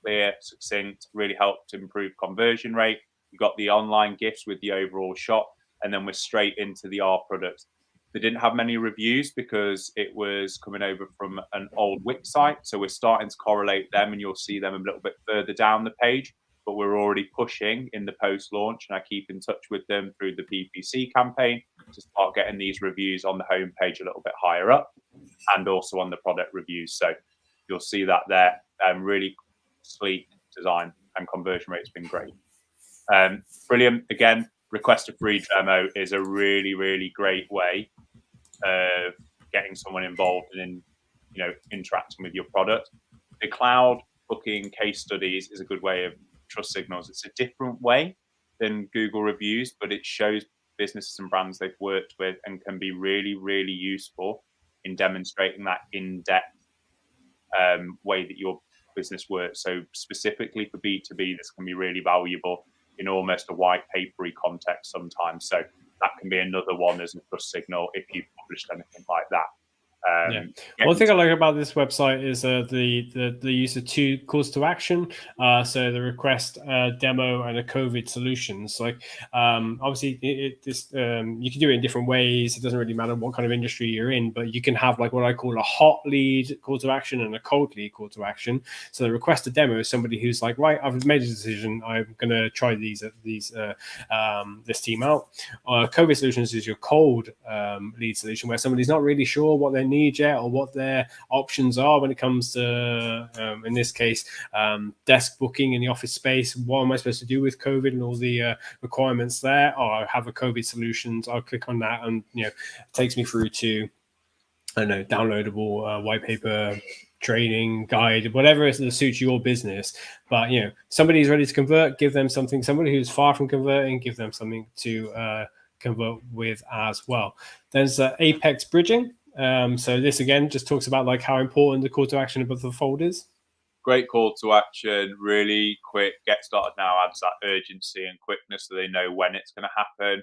clear, succinct, really helped improve conversion rate. You got the online gifts with the overall shop, and then we're straight into the R products. They didn't have many reviews because it was coming over from an old Wix site. So we're starting to correlate them, and you'll see them a little bit further down the page. But we're already pushing in the post-launch, and I keep in touch with them through the PPC campaign to start getting these reviews on the homepage a little bit higher up, and also on the product reviews. So you'll see that there. Really sleek design, and conversion rate's been great. Brilliant. Again, request a free demo is a really, really great way of getting someone involved and interacting with your product. The cloud booking case studies is a good way of trust signals. It's a different way than Google reviews, but it shows businesses and brands they've worked with, and can be really, really useful in demonstrating that in-depth way that your business works. So specifically for B2B, this can be really valuable in almost a white papery context sometimes. So that can be another one as a trust signal if you've published anything like that. One thing I like about this website is the use of 2 calls to action. So the request demo and a COVID solutions. Like obviously you can do it in different ways. It doesn't really matter what kind of industry you're in, but you can have like what I call a hot lead call to action and a cold lead call to action. So the request a demo is somebody who's like, right, I've made a decision. I'm going to try this team out. COVID solutions is your cold lead solution, where somebody's not really sure what they need yet or what their options are when it comes to in this case desk booking in the office space. What am I supposed to do with COVID and all the requirements there? I have a COVID solutions. I'll click on that, and it takes me through to downloadable white paper training guide, whatever it is that suits your business. But somebody who's ready to convert, give them something. Somebody who's far from converting, give them something to convert with as well. There's Apex bridging. So this again just talks about like how important the call to action above the fold is. Great call to action, really quick, get started now, adds that urgency and quickness so they know when it's going to happen.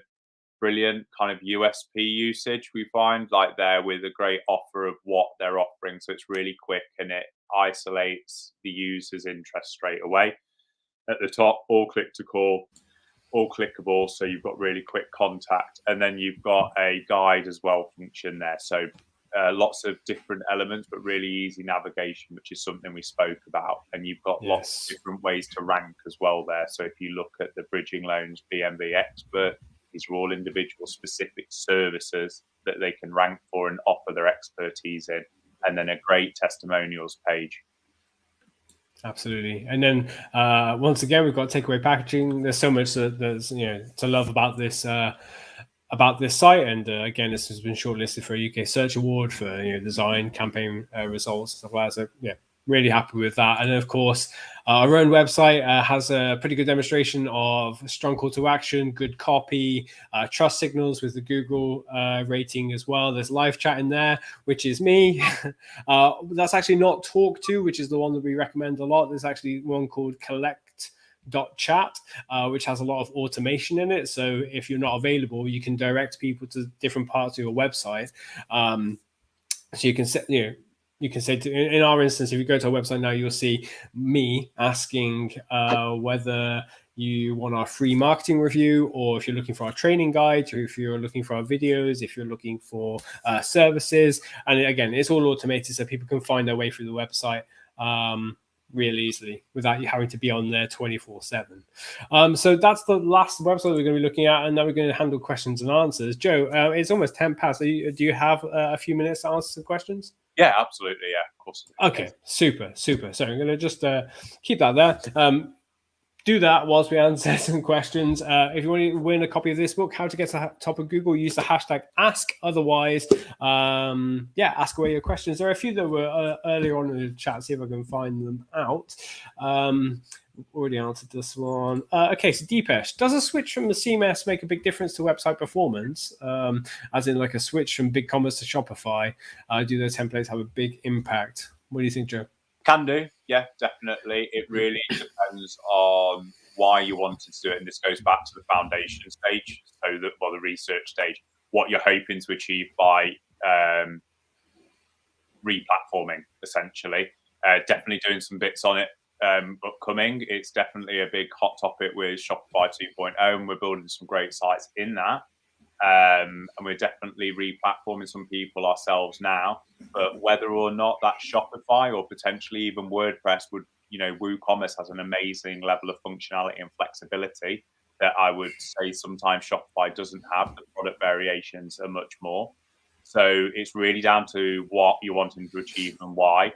Brilliant kind of USP usage we find, like there with a great offer of what they're offering. So it's really quick and it isolates the user's interest straight away. At the top, all click to call, all clickable. So you've got really quick contact. And then you've got a guide as well function there. So lots of different elements, but really easy navigation, which is something we spoke about. And you've got lots of different ways to rank as well there. So if you look at the bridging loans, BNB expert, these are all individual specific services that they can rank for and offer their expertise in. And then a great testimonials page. Absolutely. And then once again, we've got takeaway packaging. There's so much there's to love about this site. And again, this has been shortlisted for a UK Search Award for design, campaign results, stuff like that. So yeah, really happy with that. And then, of course, our own website has a pretty good demonstration of strong call to action, good copy, trust signals with the Google rating as well. There's live chat in there, which is me. That's actually not talk to, which is the one that we recommend a lot. There's actually one called collect.chat, which has a lot of automation in it. So if you're not available, you can direct people to different parts of your website. So you can set, you can say, in our instance, if you go to our website now, you'll see me asking whether you want our free marketing review, or if you're looking for our training guide, or if you're looking for our videos, if you're looking for services. And again, it's all automated so people can find their way through the website really easily without you having to be on there 24/7. So that's the last website we're going to be looking at, and now we're going to handle questions and answers. Joe, it's almost 10 past. Do you have a few minutes to answer some questions? Yeah, absolutely. Yeah, of course. Okay, super. So I'm going to just keep that there. Do that whilst we answer some questions. If you want to win a copy of this book, How to Get to the Top of Google, use the hashtag ask. Otherwise, ask away your questions. There are a few that were earlier on in the chat. See if I can find them out. Already answered this one. Okay, so Deepesh, does a switch from the CMS make a big difference to website performance? As in like a switch from BigCommerce to Shopify? Do those templates have a big impact? What do you think, Joe? Can do, yeah, definitely. It really depends on why you wanted to do it, and this goes back to the foundation stage, so the research stage, what you're hoping to achieve by replatforming, essentially. Definitely doing some bits on it upcoming. It's definitely a big hot topic with Shopify 2.0, and we're building some great sites in that. And we're definitely replatforming some people ourselves now. But whether or not that's Shopify or potentially even WordPress would, WooCommerce has an amazing level of functionality and flexibility that I would say sometimes Shopify doesn't have. The product variations are much more. So it's really down to what you're wanting to achieve and why.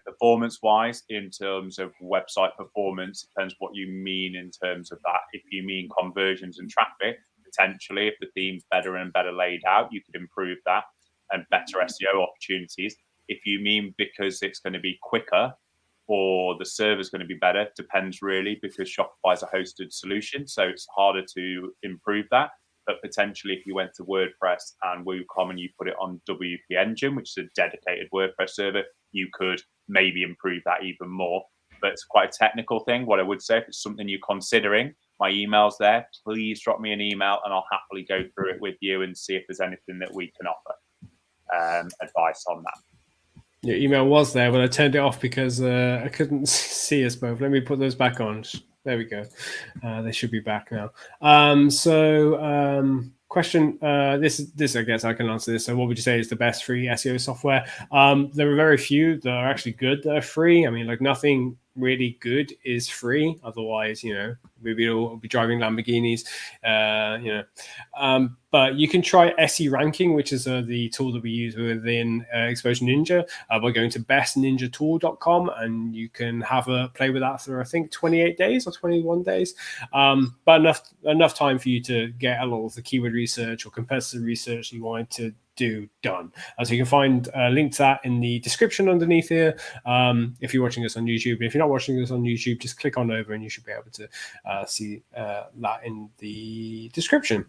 Performance-wise, in terms of website performance, depends what you mean in terms of that. If you mean conversions and traffic, potentially, if the theme's better and better laid out, you could improve that and better SEO opportunities. If you mean because it's going to be quicker or the server's going to be better, depends really, because Shopify is a hosted solution, so it's harder to improve that. But potentially, if you went to WordPress and WooCommerce and you put it on WP Engine, which is a dedicated WordPress server, you could maybe improve that even more. But it's quite a technical thing. What I would say, if it's something you're considering, my email's there. Please drop me an email and I'll happily go through it with you and see if there's anything that we can offer advice on that. Your email was there, but I turned it off because I couldn't see us both. Let me put those back on. There we go. They should be back now. Question, this I guess I can answer this. So what would you say is the best free SEO software? There are very few that are actually good that are free. I mean, like nothing really good is free. Otherwise, maybe it'll be driving Lamborghinis, but you can try SE ranking, which is the tool that we use within Exposure Ninja, by going to bestninjatool.com, and you can have a play with that for, I think, 28 days or 21 days. But enough time for you to get a lot of the keyword research or competitor research you wanted do done. So you can find a link to that in the description underneath here if you're watching us on YouTube. If you're not watching us on YouTube, just click on over and you should be able to see that in the description.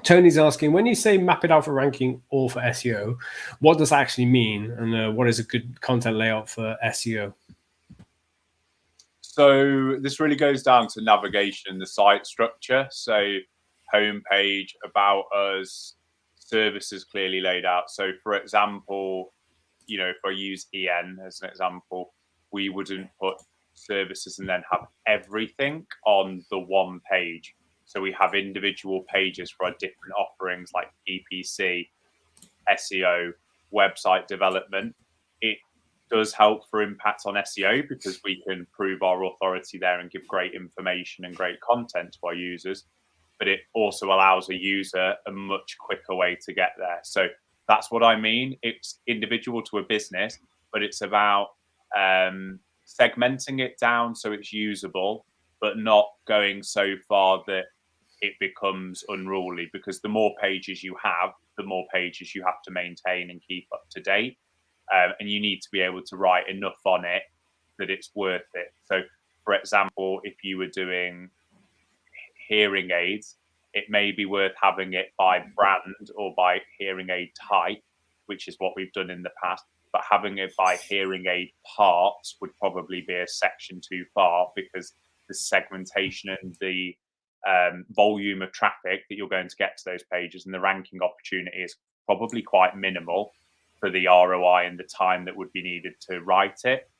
Tony's asking, when you say map it out for ranking or for SEO, what does that actually mean? And what is a good content layout for SEO? So this really goes down to navigation, the site structure. So homepage, about us, services clearly laid out. So for example, if I use EN as an example, we wouldn't put services and then have everything on the one page. So we have individual pages for our different offerings like PPC, SEO, website development. It does help for impact on SEO because we can prove our authority there and give great information and great content to our users. But it also allows a user a much quicker way to get there. So that's what I mean. It's individual to a business, but it's about segmenting it down so it's usable, but not going so far that it becomes unruly, because the more pages you have, the more pages you have to maintain and keep up to date. And you need to be able to write enough on it that it's worth it. So, for example, if you were doing hearing aids, it may be worth having it by brand or by hearing aid type, which is what we've done in the past. But having it by hearing aid parts would probably be a section too far, because the segmentation and the volume of traffic that you're going to get to those pages and the ranking opportunity is probably quite minimal for the ROI and the time that would be needed to write it.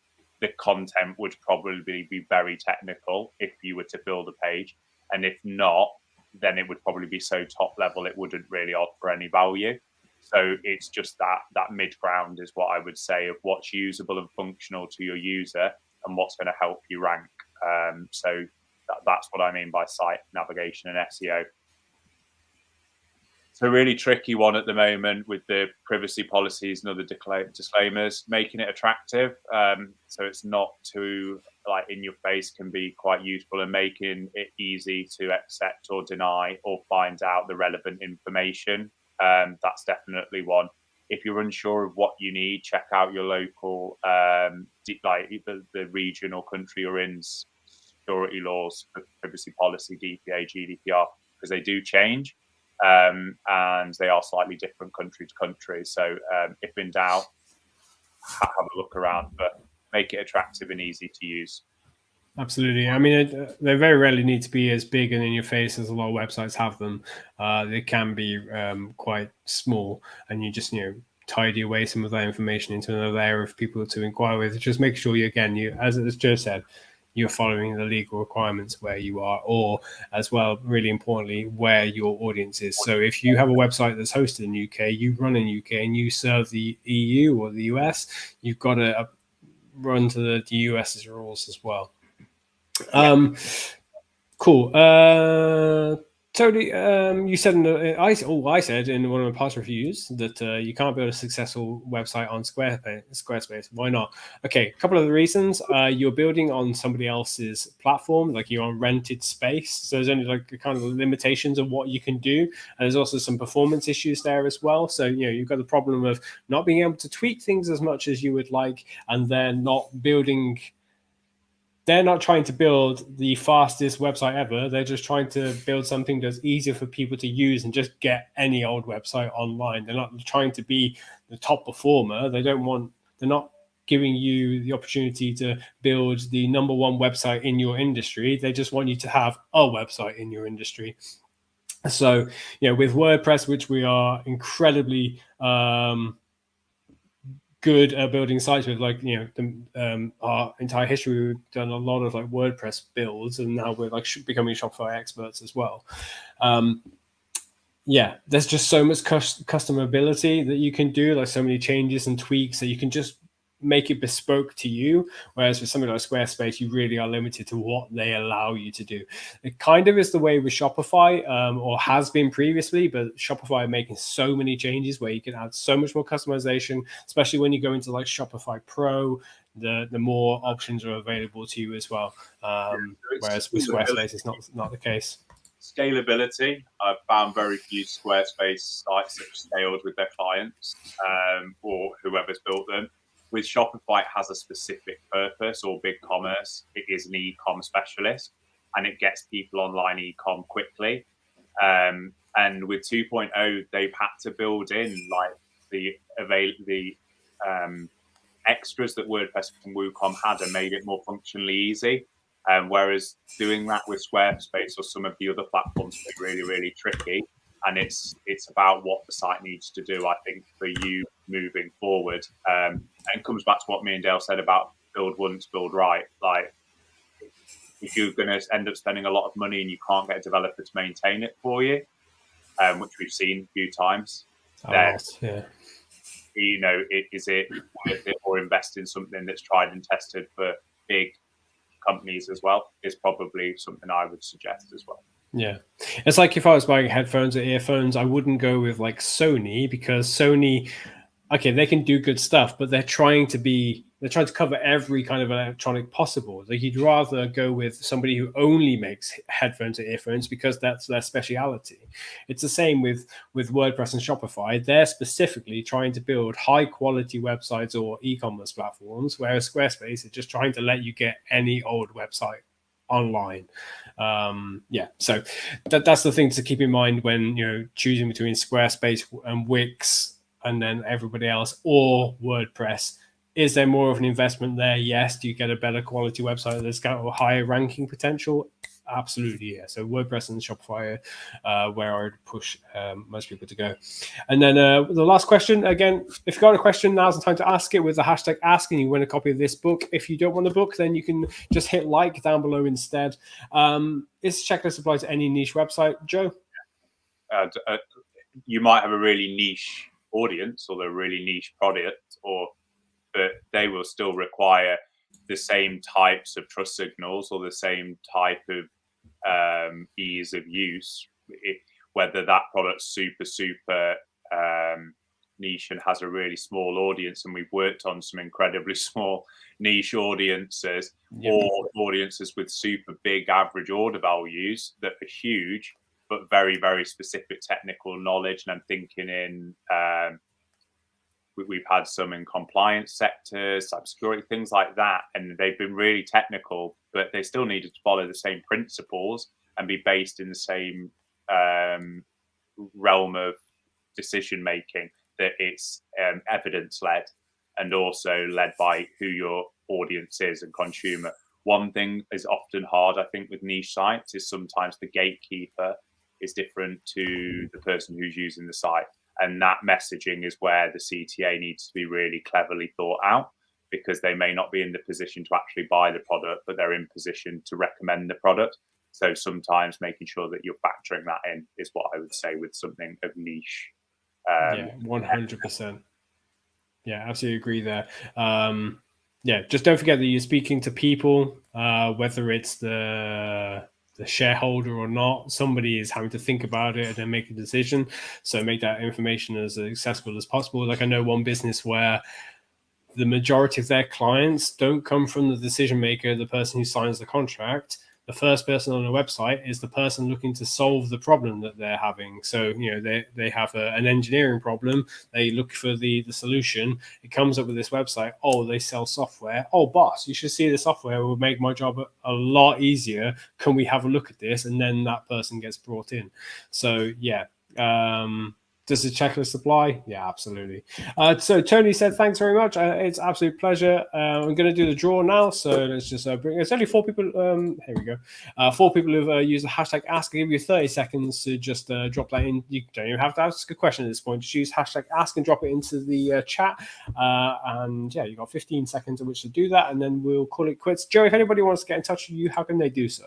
The content would probably be very technical if you were to build a page. And if not, then it would probably be so top level it wouldn't really offer any value. So it's just that mid ground is what I would say of what's usable and functional to your user and what's going to help you rank. So that's what I mean by site navigation and SEO. It's a really tricky one at the moment with the privacy policies and other disclaimers, making it attractive. So it's not too in your face, can be quite useful, and making it easy to accept or deny or find out the relevant information. That's definitely one. If you're unsure of what you need, check out your local, the region or country you're in, security laws, privacy policy, DPA, GDPR, because they do change. And they are slightly different country to country. So if in doubt, have a look around, but make it attractive and easy to use. Absolutely. I mean, they very rarely need to be as big and in your face as a lot of websites have them. They can be quite small, and you just, tidy away some of that information into another area of people to inquire with. Just make sure as Joe said, you're following the legal requirements where you are, or as well, really importantly, where your audience is. So if you have a website that's hosted in UK, you run in UK and you serve the EU or the US, you've got to run to the US's rules as well. Cool. Totally. You said I said in one of my past reviews that you can't build a successful website on Squarespace. Why not? Okay, a couple of the reasons. You're building on somebody else's platform, like you're on rented space, so there's only kind of limitations of what you can do, and there's also some performance issues there as well. So you've got the problem of not being able to tweak things as much as you would like, and then they're not trying to build the fastest website ever. They're just trying to build something that's easier for people to use and just get any old website online. They're not trying to be the top performer. They're not giving you the opportunity to build the number one website in your industry. They just want you to have a website in your industry. So, with WordPress, which we are incredibly good at building sites with, our entire history, we've done a lot of WordPress builds, and now we're becoming Shopify experts as well. There's just so much customability that you can do, so many changes and tweaks that you can just make it bespoke to you. Whereas with something like Squarespace, you really are limited to what they allow you to do. It kind of is the way with Shopify, or has been previously, but Shopify are making so many changes where you can add so much more customization, especially when you go into Shopify Pro. The more options are available to you as well. Whereas with Squarespace, it's not the case. Scalability. I've found very few Squarespace sites that have scaled with their clients or whoever's built them. With Shopify, it has a specific purpose, or BigCommerce. It is an e-com specialist, and it gets people online e-com quickly. And with 2.0, they've had to build in like the extras that WordPress and WooCom had and made it more functionally easy. Whereas doing that with Squarespace or some of the other platforms is really, really tricky. And it's about what the site needs to do, I think, for you moving forward. And it comes back to what me and Dale said about build once, build right. Like, if you're going to end up spending a lot of money and you can't get a developer to maintain it for you, which we've seen a few times, then, you know, is it worth it, or invest in something that's tried and tested for big companies as well, is probably something I would suggest as well. Yeah, it's like if I was buying headphones or earphones, I wouldn't go with like Sony, because Sony, okay, they can do good stuff, but they're trying to cover every kind of electronic possible. Like, you'd rather go with somebody who only makes headphones or earphones because that's their speciality. It's the same with WordPress and Shopify. They're specifically trying to build high quality websites or e-commerce platforms, whereas Squarespace is just trying to let you get any old website online. So that's the thing to keep in mind when you're choosing between Squarespace and Wix and then everybody else, or WordPress. Is there more of an investment there? Yes. Do you get a better quality website that's got a higher ranking potential? Absolutely, yeah. So WordPress and Shopify are where I would push most people to go. And then the last question, again, if you've got a question, now's the time to ask it with the hashtag ask, and you win a copy of this book. If you don't want the book, then you can just hit like down below instead. Is checklist apply to any niche website? Joe? You might have a really niche audience or a really niche product, but they will still require the same types of trust signals or the same type of ease of use, whether that product's super niche and has a really small audience, and we've worked on some incredibly small niche audiences, or audiences with super big average order values that are huge but very, very specific technical knowledge. And I'm thinking in we've had some in compliance sectors, cybersecurity, things like that, and they've been really technical, but they still needed to follow the same principles and be based in the same realm of decision making, that it's evidence led and also led by who your audience is and consumer. One thing is often hard, I think, with niche sites is sometimes the gatekeeper is different to the person who's using the site. And that messaging is where the CTA needs to be really cleverly thought out, because they may not be in the position to actually buy the product, but they're in position to recommend the product. So sometimes making sure that you're factoring that in is what I would say with something of niche. 100%. Yeah, absolutely agree there. Just don't forget that you're speaking to people, whether it's the shareholder or not. Somebody is having to think about it and then make a decision. So make that information as accessible as possible. Like, I know one business where the majority of their clients don't come from the decision maker, the person who signs the contract. The first person on the website is the person looking to solve the problem that they're having. So, they have an engineering problem. They look for the solution. It comes up with this website. Oh, they sell software. Oh, boss, you should see the software. It will make my job a lot easier. Can we have a look at this? And then that person gets brought in. So, yeah. Does the checklist apply? Yeah, absolutely. So Tony said, thanks very much. It's an absolute pleasure. I'm going to do the draw now. So let's just bring, it's only 4 people. Here we go. 4 people who've used the hashtag ask. I'll give you 30 seconds to just drop that in. You don't even have to ask a question at this point. Just use hashtag ask and drop it into the chat. And yeah, you've got 15 seconds in which to do that. And then we'll call it quits. Joe, if anybody wants to get in touch with you, how can they do so?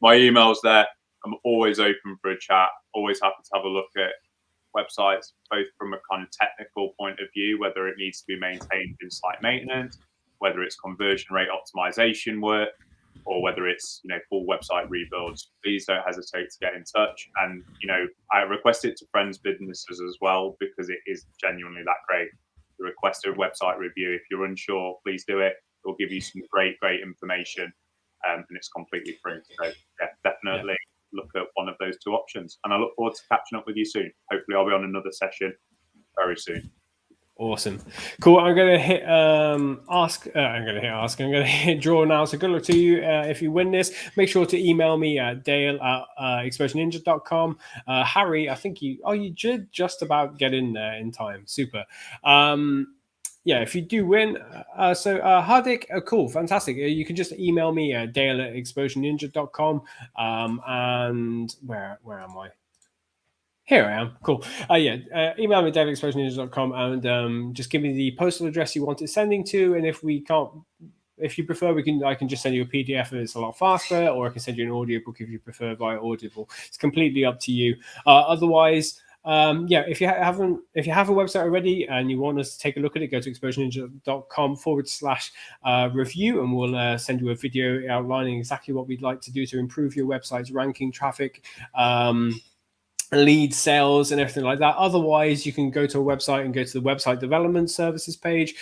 My email's there. I'm always open for a chat. Always happy to have a look at websites, both from a kind of technical point of view, whether it needs to be maintained in site maintenance, whether it's conversion rate optimization work, or whether it's full website rebuilds. Please don't hesitate to get in touch. And I request it to friends' businesses as well, because it is genuinely that great. To request a website review, if you're unsure, please do it. It will give you some great information, and it's completely free. So yeah, definitely look at one of those two options. And I look forward to catching up with you soon. Hopefully I'll be on another session very soon. Awesome. Cool. I'm going to hit ask. I'm going to hit draw now. So good luck to you. If you win this, make sure to email me at dale@exposureninja.com. Harry, I think you did just about get in there in time. Super. Yeah, if you do win, Hardik, cool, fantastic. You can just email me at dale@exposureninja.com. And where am I? Here I am. Cool. Email me dale@exposureninja.com and just give me the postal address you want it sending to. And if you prefer, I can just send you a PDF and it's a lot faster, or I can send you an audiobook if you prefer via Audible. It's completely up to you. Otherwise, if you have a website already and you want us to take a look at it, go to exposureninja.com/review, and we'll send you a video outlining exactly what we'd like to do to improve your website's ranking, traffic, lead, sales, and everything like that. Otherwise, you can go to a website and go to the website development services page,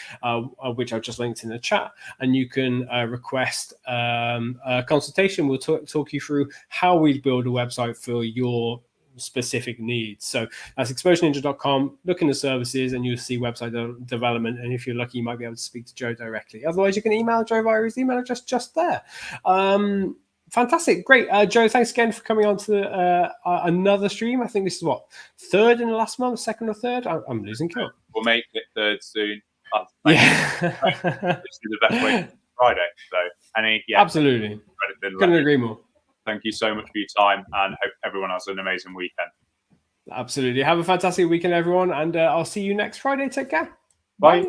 which I've just linked in the chat, and you can request a consultation. We'll talk you through how we build a website for your specific needs. So that's exposureninja.com. Look in the services and you'll see website development, and if you're lucky, you might be able to speak to Joe directly. Otherwise, you can email Joe via his email address just there. Fantastic. Great. Joe, thanks again for coming on to another stream. I think this is third in the last month, second or third? I'm losing count. We'll make it third soon. Yeah. This is the best way to Friday. So, absolutely. Couldn't agree more. Thank you so much for your time, and hope everyone has an amazing weekend. Absolutely. Have a fantastic weekend, everyone, and I'll see you next Friday. Take care. Bye.